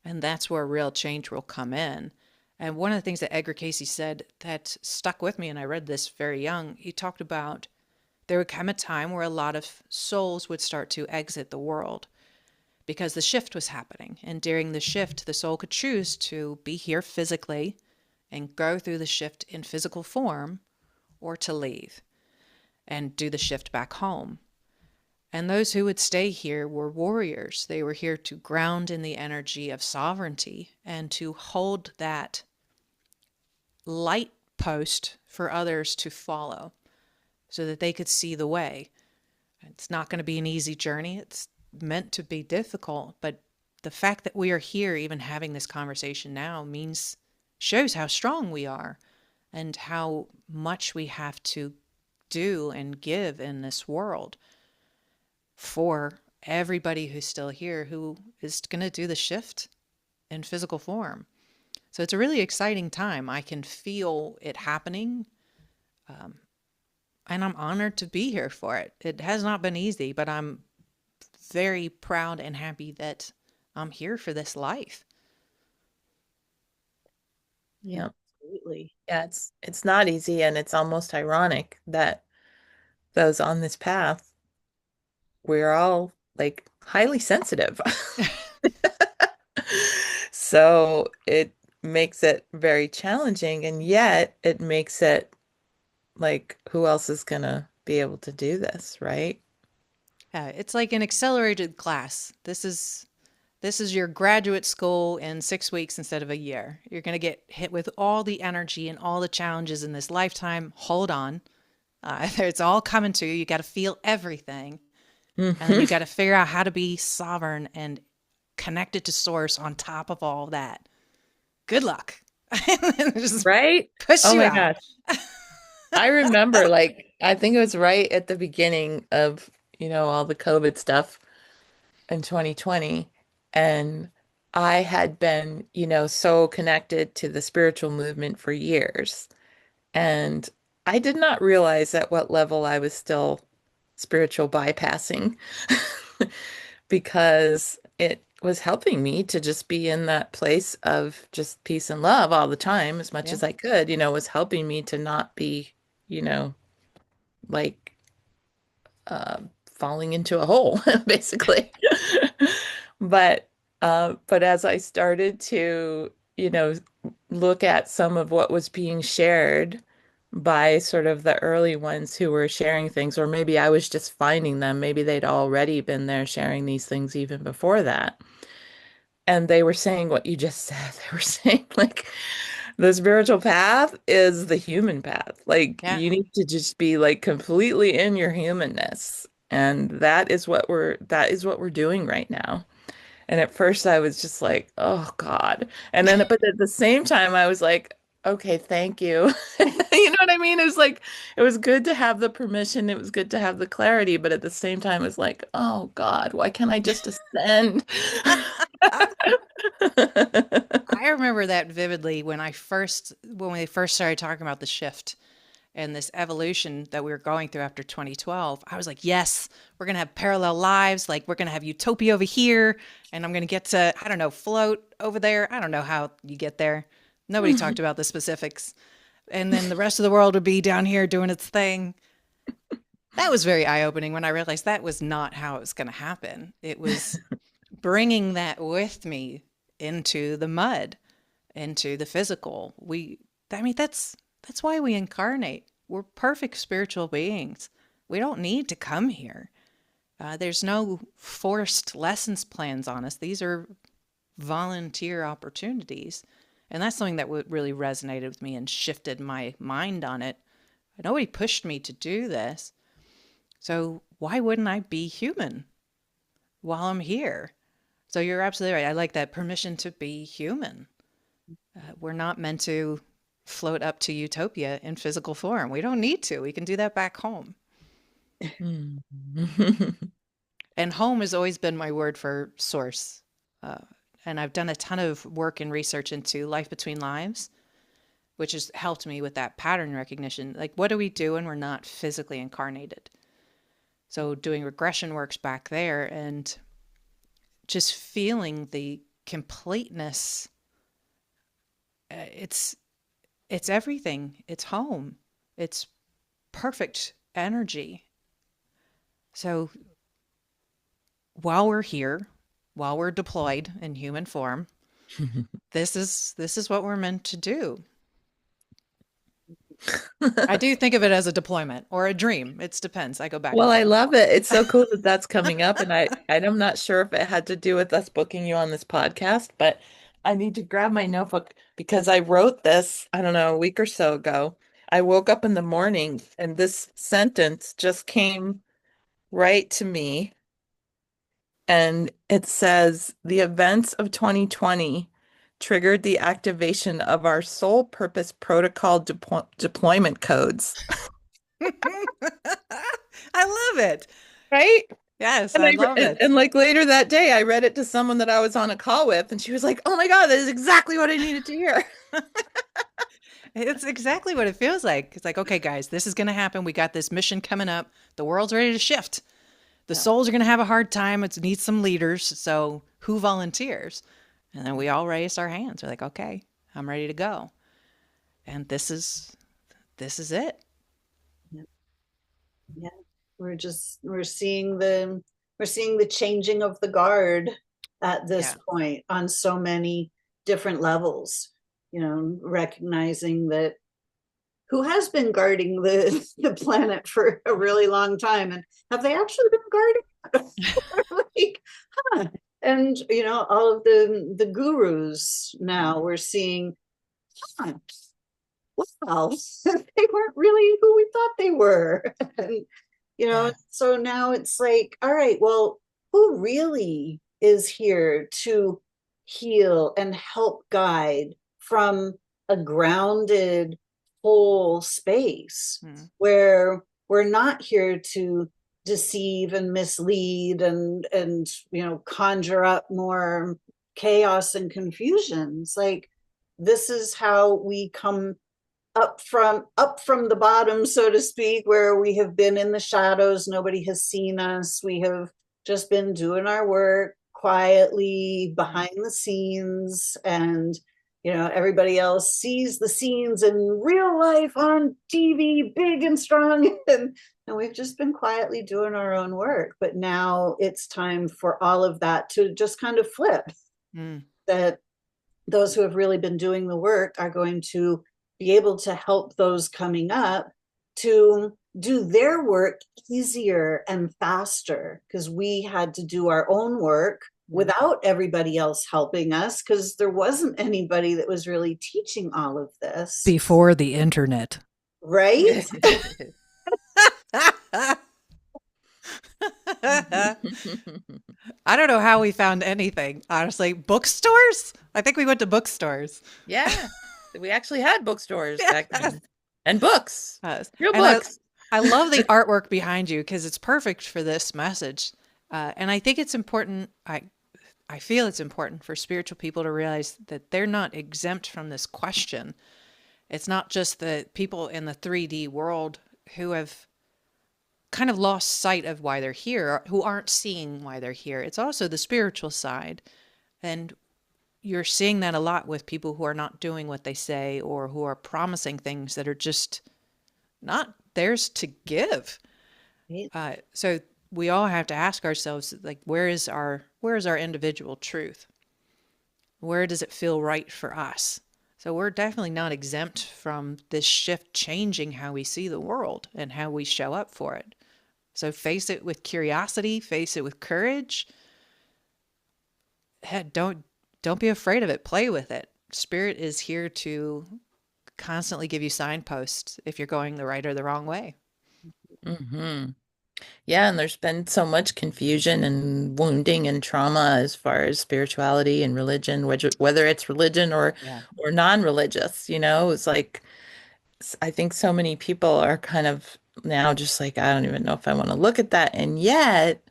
And that's where real change will come in. And one of the things that Edgar Casey said that stuck with me, and I read this very young, he talked about there would come a time where a lot of souls would start to exit the world because the shift was happening. And during the shift, the soul could choose to be here physically and go through the shift in physical form, or to leave and do the shift back home. And those who would stay here were warriors. They were here to ground in the energy of sovereignty and to hold that light post for others to follow so that they could see the way. It's not going to be an easy journey. It's meant to be difficult, but the fact that we are here, even having this conversation now, shows how strong we are and how much we have to do and give in this world for everybody who's still here who is going to do the shift in physical form. So it's a really exciting time. I can feel it happening. Um, and I'm honored to be here for it. It has not been easy, but I'm very proud and happy that I'm here for this life. Yeah. Absolutely. Yeah, it's not easy, and it's almost ironic that those on this path, we're all like highly sensitive. So it makes it very challenging, and yet it makes it like, who else is gonna be able to do this, right? It's like an accelerated class. This is your graduate school in 6 weeks instead of a year. You're going to get hit with all the energy and all the challenges in this lifetime. Hold on. It's all coming to you. You got to feel everything. And then Hmm. you got to figure out how to be sovereign and connected to source on top of all that. Good luck. Just Right? push Oh you my out. gosh. I remember, like, I think it was right at the beginning of, all the COVID stuff in 2020. And I had been, so connected to the spiritual movement for years. And I did not realize at what level I was still spiritual bypassing because it was helping me to just be in that place of just peace and love all the time as much Yeah. as I could, was helping me to not be, you know, like falling into a hole, basically. But as I started to, look at some of what was being shared by sort of the early ones who were sharing things, or maybe I was just finding them, maybe they'd already been there sharing these things even before that. And they were saying what you just said. They were saying, like, The spiritual path is the human path. Like Yeah. you need to just be like completely in your humanness. And that is what we're doing right now. And at first I was just like, oh God. And then but at the same time I was like, okay, thank you. You know what I mean? It was like it was good to have the permission, it was good to have the clarity, but at the same time it was like, oh God, why can't I just ascend? I remember that vividly when we first started talking about the shift and this evolution that we were going through after 2012. I was like, yes, we're going to have parallel lives. Like we're going to have utopia over here and I'm going to get to, I don't know, float over there. I don't know how you get there. Nobody talked about the specifics. And then the rest of the world would be down here doing its thing. That was very eye-opening when I realized that was not how it was going to happen. It was bringing that with me into the mud, into the physical. That's why we incarnate. We're perfect spiritual beings. We don't need to come here. There's no forced lessons plans on us. These are volunteer opportunities. And that's something that really resonated with me and shifted my mind on it. Nobody pushed me to do this. So why wouldn't I be human while I'm here? So you're absolutely right. I like that permission to be human. We're not meant to float up to utopia in physical form. We don't need to. We can do that back home. Hmm. And home has always been my word for source. And I've done a ton of work and research into life between lives, which has helped me with that pattern recognition. Like, what do we do when we're not physically incarnated? So doing regression works back there and just feeling the completeness. It's everything. It's home. It's perfect energy. So while we're here, while we're deployed in human form, this is what we're meant to do. I do think of it as a deployment or a dream. It depends. I go back Well, and I forth. love it. It's so cool that that's coming up, and I'm not sure if it had to do with us booking you on this podcast, but I need to grab my notebook because I wrote this, I don't know, a week or so ago. I woke up in the morning and this sentence just came right to me, and it says, "The events of 2020 triggered the activation of our soul purpose protocol deployment codes." I love it. Right? Yes, And, I love it. like later that day, I read it to someone that I was on a call with, and she was like, "Oh my God, that is exactly what I needed to hear." It's exactly what it feels like. It's like, okay, guys, this is going to happen. We got this mission coming up. The world's ready to shift. The Yeah. souls are going to have a hard time. It needs some leaders. So who volunteers? And then we all raised our hands. We're like, okay, I'm ready to go. And this is it. Yeah. Yeah. We're seeing the changing of the guard at this Yeah. point on so many different levels, recognizing that who has been guarding the planet for a really long time, and have they actually been guarding like, huh. And all of the gurus now we're seeing, huh, wow, they weren't really who we thought they were. And Yeah. so now it's like, all right, well, who really is here to heal and help guide from a grounded whole space Mm. where we're not here to deceive and mislead and conjure up more chaos and confusion. It's like, this is how we come up from the bottom, so to speak, where we have been in the shadows. Nobody has seen us. We have just been doing our work quietly behind the scenes, and everybody else sees the scenes in real life on TV, big and strong, and we've just been quietly doing our own work. But now it's time for all of that to just kind of flip. Mm. That those who have really been doing the work are going to be able to help those coming up to do their work easier and faster, because we had to do our own work without everybody else helping us, because there wasn't anybody that was really teaching all of this before the internet. Right? I don't know how we found anything, honestly. Bookstores? I think we went to bookstores. Yeah, we actually had bookstores back then. And books. Real And books. I love the artwork behind you because it's perfect for this message. And I think it's important. I feel it's important for spiritual people to realize that they're not exempt from this question. It's not just the people in the 3D world who have kind of lost sight of why they're here, who aren't seeing why they're here. It's also the spiritual side. And you're seeing that a lot with people who are not doing what they say or who are promising things that are just not theirs to give. So we all have to ask ourselves, like, where is our individual truth? Where does it feel right for us? So we're definitely not exempt from this shift changing how we see the world and how we show up for it. So face it with curiosity, face it with courage. Don't be afraid of it. Play with it. Spirit is here to constantly give you signposts if you're going the right or the wrong way. Mm-hmm. Yeah, and there's been so much confusion and wounding and trauma as far as spirituality and religion, whether it's religion or non-religious, it's like I think so many people are kind of now just like, I don't even know if I want to look at that. And yet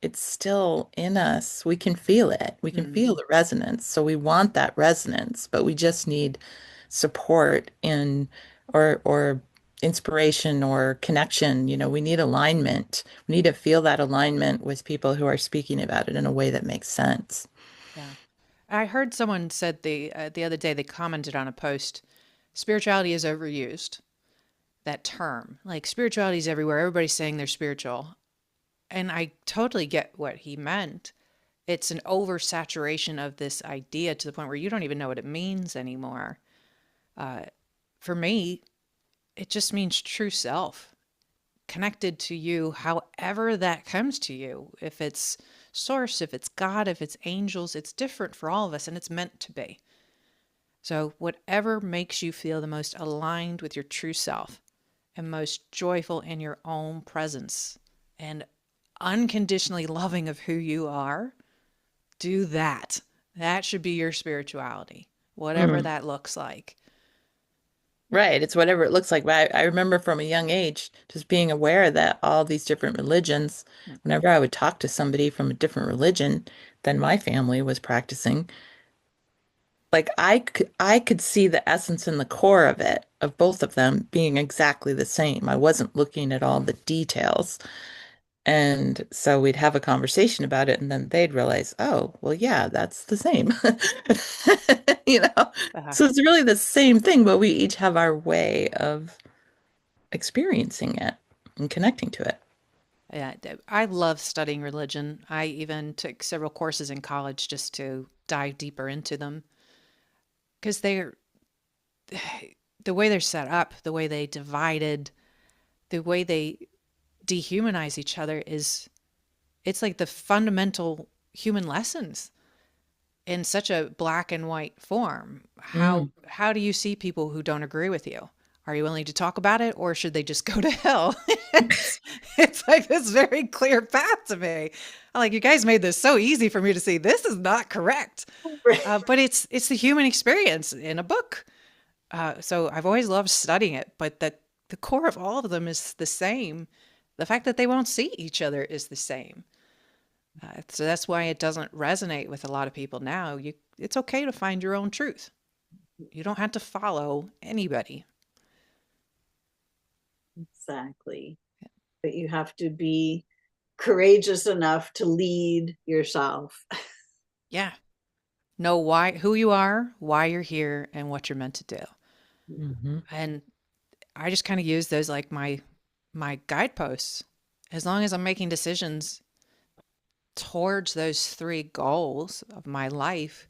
it's still in us. We can feel it. We can feel the resonance. So we want that resonance, but we just need support or inspiration or connection. We need alignment. We need to feel that alignment with people who are speaking about it in a way that makes sense. Yeah. I heard someone said the other day, they commented on a post, spirituality is overused. That term, like spirituality is everywhere. Everybody's saying they're spiritual. And I totally get what he meant. It's an oversaturation of this idea to the point where you don't even know what it means anymore. For me, it just means true self, connected to you, however that comes to you. If it's source, if it's God, if it's angels, it's different for all of us and it's meant to be. So whatever makes you feel the most aligned with your true self and most joyful in your own presence and unconditionally loving of who you are, do that. That should be your spirituality, whatever that looks like. Right. It's whatever it looks like. But I remember from a young age just being aware that all these different religions, whenever I would talk to somebody from a different religion than my family was practicing, like I could see the essence and the core of it, of both of them being exactly the same. I wasn't looking at all the details. And so we'd have a conversation about it, and then they'd realize, oh, well, yeah, that's the same. You know? So it's really the same thing, but we each have our way of experiencing it and connecting to it. Yeah, I love studying religion. I even took several courses in college just to dive deeper into them because they're the way they're set up, the way they divided, the way they dehumanize each other it's like the fundamental human lessons in such a black and white form. How do you see people who don't agree with you? Are you willing to talk about it, or should they just go to hell? It's like this very clear path to me. I'm like, you guys made this so easy for me to see this is not correct. But it's the human experience in a book. So I've always loved studying it, but the core of all of them is the same. The fact that they won't see each other is the same. So that's why it doesn't resonate with a lot of people now. It's okay to find your own truth. You don't have to follow anybody. Exactly. But you have to be courageous enough to lead yourself. Yeah. Know who you are, why you're here, and what you're meant to do. And I just kind of use those like my guideposts. As long as I'm making decisions towards those three goals of my life,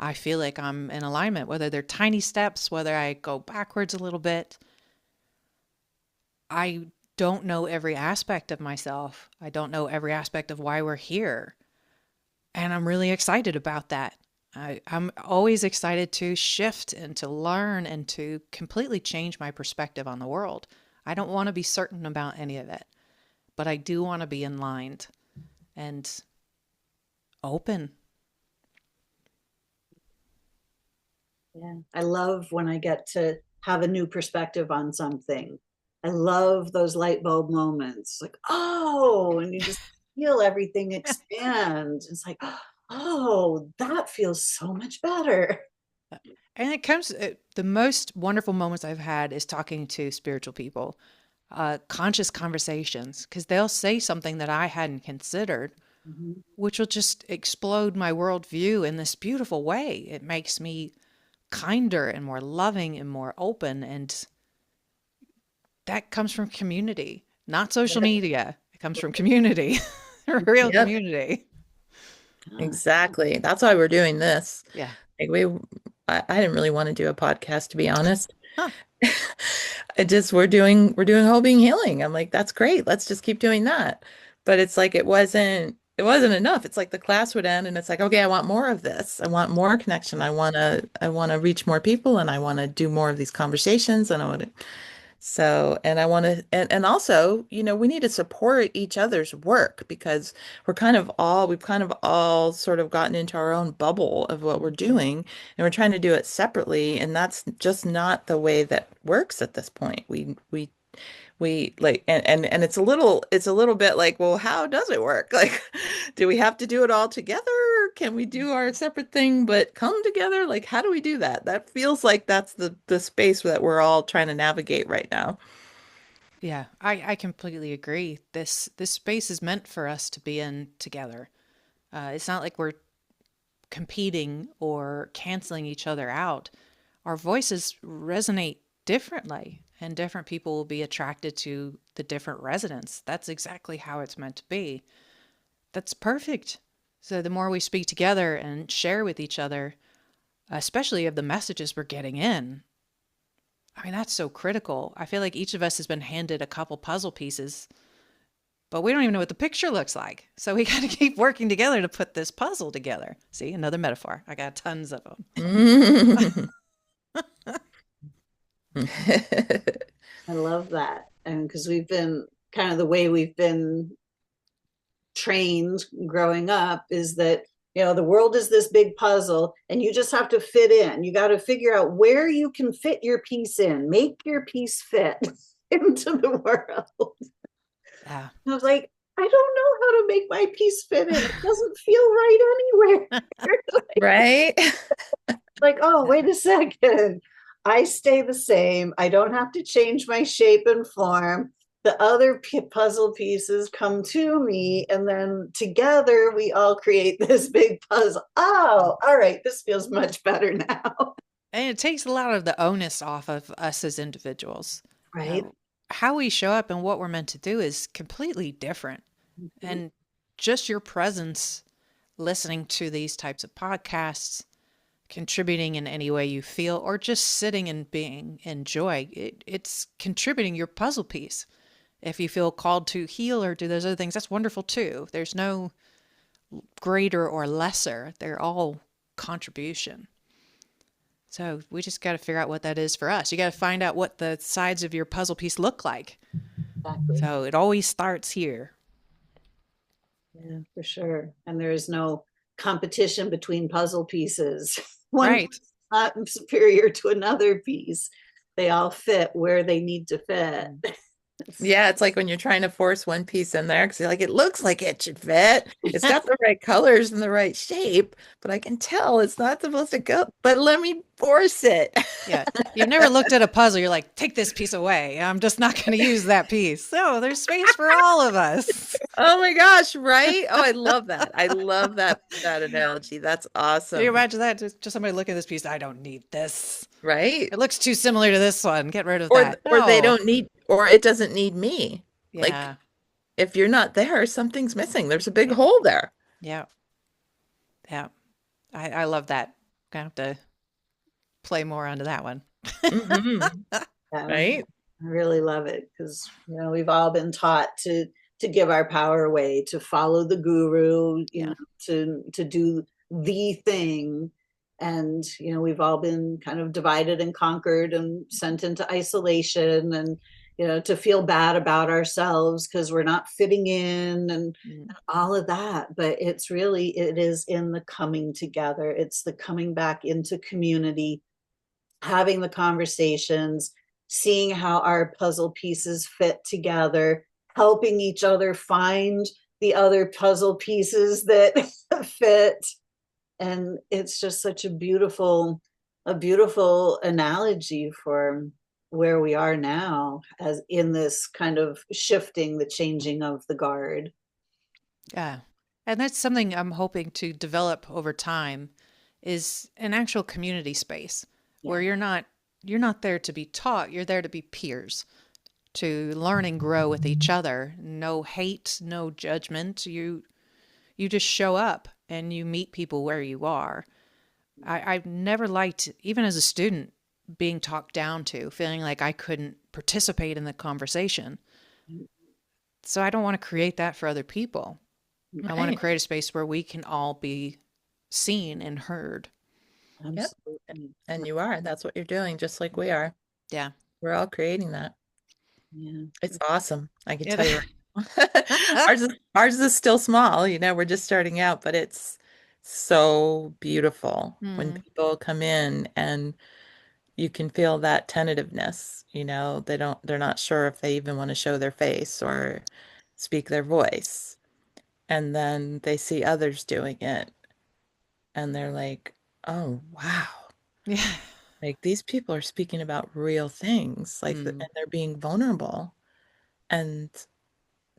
I feel like I'm in alignment, whether they're tiny steps, whether I go backwards a little bit. I don't know every aspect of myself. I don't know every aspect of why we're here. And I'm really excited about that. I'm always excited to shift and to learn and to completely change my perspective on the world. I don't want to be certain about any of it, but I do want to be enlightened and open. Yeah. I love when I get to have a new perspective on something. I love those light bulb moments. Like, oh, and you just feel everything expand. It's like, oh, that feels so much better. And it comes, the most wonderful moments I've had is talking to spiritual people, conscious conversations, because they'll say something that I hadn't considered, Mhm. which will just explode my worldview in this beautiful way. It makes me kinder and more loving and more open. And that comes from community, not social media. It comes from community, real Yep, community. exactly. That's why we're doing this. Yeah. Like I didn't really want to do a podcast, to be honest. Huh. We're doing whole being healing. I'm like, that's great. Let's just keep doing that. But it's like it wasn't enough. It's like the class would end and it's like, okay, I want more of this. I want more connection. I want to reach more people and I want to do more of these conversations and I want to so, and I want to, and also, we need to support each other's work because we've kind of all sort of gotten into our own bubble of what we're doing and we're trying to do it separately. And that's just not the way that works at this point. We like, and it's a little bit like, well, how does it work? Like, do we have to do it all together? Can we do our separate thing, but come together? Like, how do we do that? That feels like that's the space that we're all trying to navigate right now. Yeah, I completely agree. This space is meant for us to be in together. It's not like we're competing or canceling each other out. Our voices resonate differently, and different people will be attracted to the different resonance. That's exactly how it's meant to be. That's perfect. So the more we speak together and share with each other, especially of the messages we're getting in, I mean, that's so critical. I feel like each of us has been handed a couple puzzle pieces, but we don't even know what the picture looks like. So we got to keep working together to put this puzzle together. See, another metaphor. I got tons of them. I love that. And because we've been kind of the way we've been trained growing up is that the world is this big puzzle and you just have to fit in. You got to figure out where you can fit your piece in, make your piece fit into the world. Yeah. I was like, I don't know how to make my piece fit in. It doesn't feel right anywhere. Right? Like, oh, wait a second. I stay the same. I don't have to change my shape and form. The other puzzle pieces come to me, and then together we all create this big puzzle. Oh, all right. This feels much better now. And it takes a lot of the onus off of us as individuals. Uh, Right. how we show up and what we're meant to do is completely different. Mhm. And just your presence listening to these types of podcasts, contributing in any way you feel, or just sitting and being in joy, it's contributing your puzzle piece. If you feel called to heal or do those other things, that's wonderful too. There's no greater or lesser, they're all contribution. So we just got to figure out what that is for us. You got to find out what the sides of your puzzle piece look like. Exactly. So it always starts here. Yeah, for sure. And there is no competition between puzzle pieces. One Right. piece is not superior to another piece. They all fit where they need to fit. Yeah, it's like when you're trying to force one piece in there because you're like, it looks like it should fit. It's got the right colors and the right shape, but I can tell it's not supposed to go. But let me force it. Yeah. You've never looked at a puzzle. You're like, take this piece away. I'm just not going to use that piece. So there's space for all of us. Oh my gosh, right? Oh, I love that. I love that analogy. That's Can you awesome. imagine that? Just somebody looking at this piece. I don't need this. Right? It looks too similar to this one. Get rid of Or that. or they No. don't need or it doesn't need me. Like Yeah. if you're not there, something's missing. There's a big hole there. Yeah. Yeah. I love that. Gonna have to play more onto that one. Hmm. Yeah, Right? I really love it because we've all been taught to to give our power away, to follow the guru, you know, to do the thing. And, you know, we've all been kind of divided and conquered and sent into isolation, and, you know, to feel bad about ourselves because we're not fitting in, and all of that. But it's really, it is in the coming together. It's the coming back into community, having the conversations, seeing how our puzzle pieces fit together, helping each other find the other puzzle pieces that fit. And it's just such a beautiful analogy for where we are now, as in this kind of shifting, the changing of the guard. Yeah. And that's something I'm hoping to develop over time, is an actual community space where you're not there to be taught, you're there to be peers, to learn and grow with each other. No hate, no judgment. You just show up and you meet people where you are. I've never liked, even as a student, being talked down to, feeling like I couldn't participate in the conversation. So I don't want to create that for other people. I want to create a space where we can all be seen and heard. Absolutely. Yep. And you are. That's what you're doing, just like we are. Yeah. We're all creating that. Yeah. It's awesome. I can tell you. Ours is still small, you know, we're just starting out, but it's so beautiful when people come in and you can feel that tentativeness, you know, they're not sure if they even want to show their face or speak their voice. And then they see others doing it and they're like, oh, wow. Yeah. Like these people are speaking about real things, like, and they're being vulnerable. And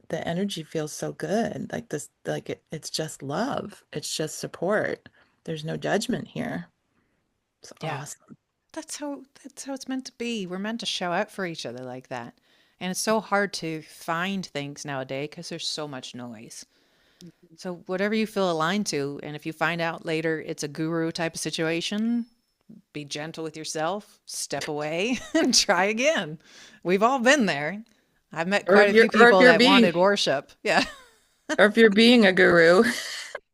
the energy feels so good. Like this, like it's just love. It's just support. There's no judgment here. It's awesome. That's how it's meant to be. We're meant to show up for each other like that. And it's so hard to find things nowadays because there's so much noise. So whatever you feel aligned to, and if you find out later it's a guru type of situation, be gentle with yourself, step away, and try again. We've all been there. I've met quite a few people that wanted worship. Yeah. Or if you're being a guru.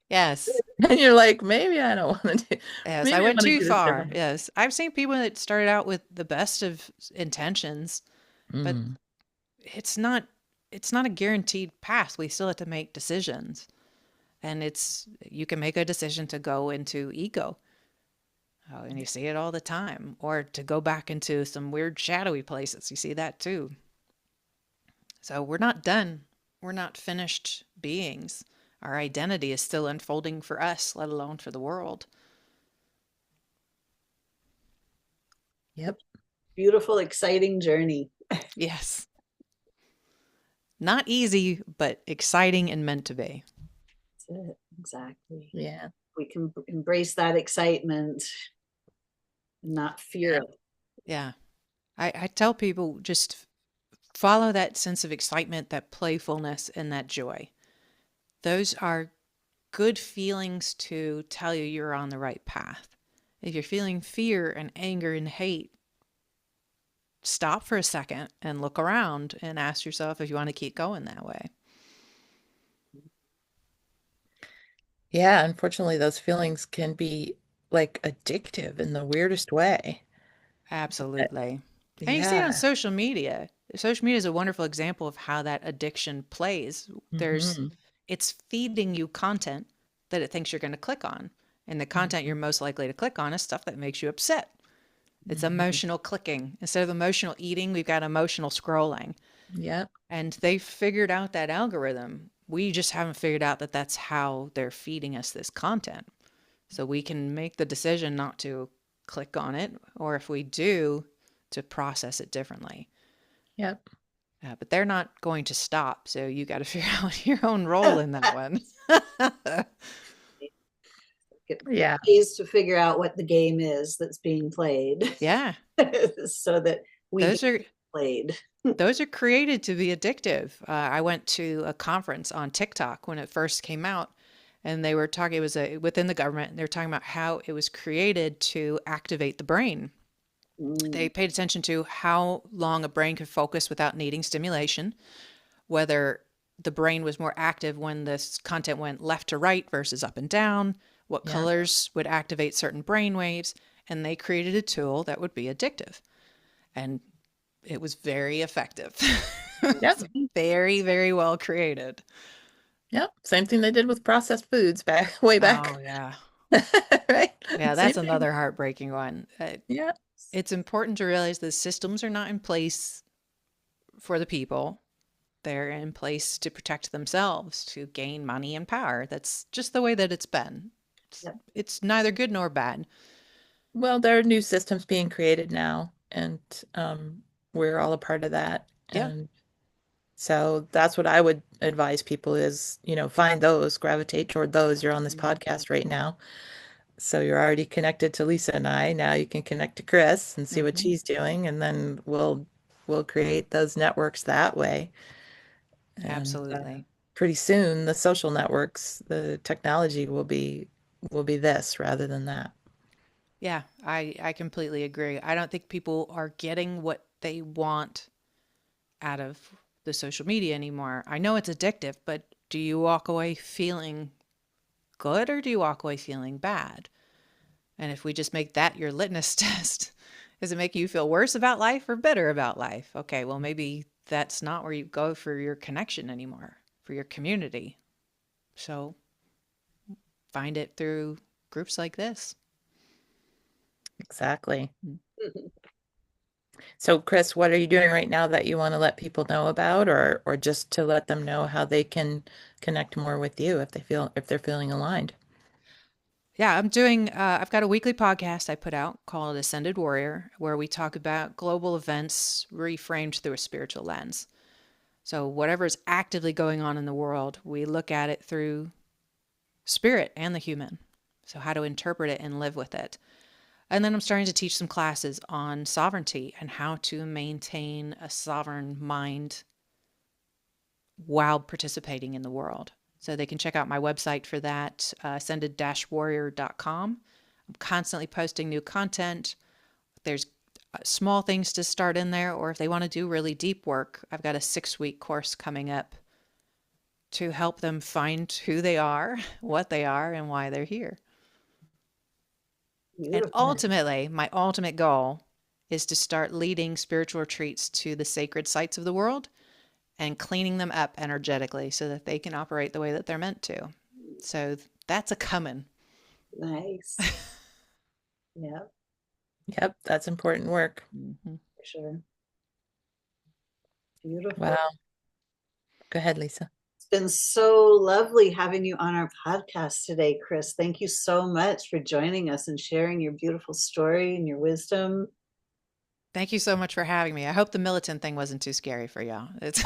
Yes. And you're like, maybe I don't want to do. Yes, I went too far. Yes. I've seen people that started out with the best of intentions, but it's not a guaranteed path. We still have to make decisions. And you can make a decision to go into ego. And you see it all the time, or to go back into some weird shadowy places. You see that too. So we're not done. We're not finished beings. Our identity is still unfolding for us, let alone for the world. Yep. Beautiful, exciting journey. Yes. Not easy, but exciting and meant to be. That's it. Exactly. Yeah. We can embrace that excitement and not fear it. Yeah. I tell people, just follow that sense of excitement, that playfulness, and that joy. Those are good feelings to tell you you're on the right path. If you're feeling fear and anger and hate, stop for a second and look around and ask yourself if you want to keep going that way. Yeah, unfortunately, those feelings can be like addictive in the weirdest way. Absolutely. And you see it on social media. Social media is a wonderful example of how that addiction plays. It's feeding you content that it thinks you're going to click on. And the content you're most likely to click on is stuff that makes you upset. It's emotional clicking. Instead of emotional eating, we've got emotional scrolling. Yep. And they figured out that algorithm. We just haven't figured out that that's how they're feeding us this content. So we can make the decision not to click on it, or if we do, to process it differently. Yep. But they're not going to stop. So you got to figure out your own role in that one. Yeah. Ways to figure out what the game is that's being played. Yeah. So that those are played. Those are created to be addictive. I went to a conference on TikTok when it first came out, and they were talking, it was within the government, and they were talking about how it was created to activate the brain. They paid attention to how long a brain could focus without needing stimulation, whether the brain was more active when this content went left to right versus up and down, what Yeah. colors would activate certain brain waves, and they created a tool that would be addictive. And it was very effective. Yep. It's very, very well created. Yep. Same thing they did with processed foods back way back. Oh, yeah. Right? Yeah, Same that's thing. another heartbreaking one. Yeah. It's important to realize the systems are not in place for the people. They're in place to protect themselves, to gain money and power. That's just the way that it's been. Yep. It's neither good nor bad. Well, there are new systems being created now, and we're all a part of that. Yeah, And so that's what I would advise people is, find those, gravitate toward those. You're on this podcast right now. So you're already connected to Lisa and I. Now you can connect to Chris and see what hmm she's doing, and then we'll create those networks that way. And absolutely. pretty soon, the social networks, the technology will be this rather than that. Yeah, I completely agree. I don't think people are getting what they want out of the social media anymore. I know it's addictive, but do you walk away feeling good or do you walk away feeling bad? And if we just make that your litmus test, does it make you feel worse about life or better about life? Okay, well, maybe that's not where you go for your connection anymore, for your community. So find it through groups like this. Exactly. Mm. So, Chris, what are you doing right now that you want to let people know about, or just to let them know how they can connect more with you if they're feeling aligned? Yeah, I've got a weekly podcast I put out called Ascended Warrior, where we talk about global events reframed through a spiritual lens. So, whatever is actively going on in the world, we look at it through spirit and the human. So, how to interpret it and live with it. And then I'm starting to teach some classes on sovereignty and how to maintain a sovereign mind while participating in the world. So they can check out my website for that, ascended-warrior.com. I'm constantly posting new content. There's small things to start in there, or if they want to do really deep work, I've got a 6-week course coming up to help them find who they are, what they are, and why they're here. And Beautiful. ultimately, my ultimate goal is to start leading spiritual retreats to the sacred sites of the world and cleaning them up energetically so that they can operate the way that they're meant to. So that's a coming. Nice. Yeah, Yep, that's important work. Mm-hmm. for sure. Beautiful. Wow. Go ahead, Lisa. It's been so lovely having you on our podcast today, Chris. Thank you so much for joining us and sharing your beautiful story and your wisdom. Thank you so much for having me. I hope the militant thing wasn't too scary for y'all. It's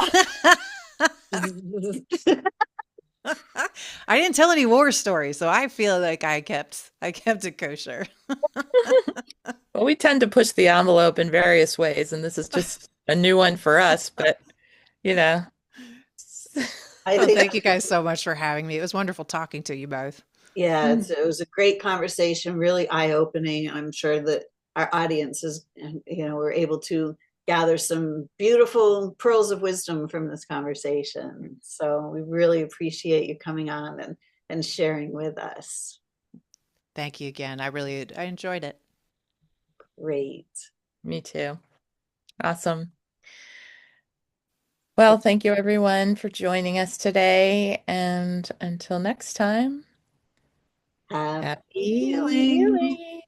I didn't tell any war stories, so I feel like I kept it kosher. Well, we tend to push the envelope in various ways, and this is just a new one for us, but you know. I Well, think, thank you guys so much for having me. It was wonderful talking to you both. yeah, it was a great conversation, really eye-opening. I'm sure that our audience is, we're able to gather some beautiful pearls of wisdom from this conversation. So we really appreciate you coming on and sharing with us. Thank you again. I enjoyed it. Great. Me too. Awesome. Well, thank you everyone for joining us today, and until next time, Happy happy healing. healing.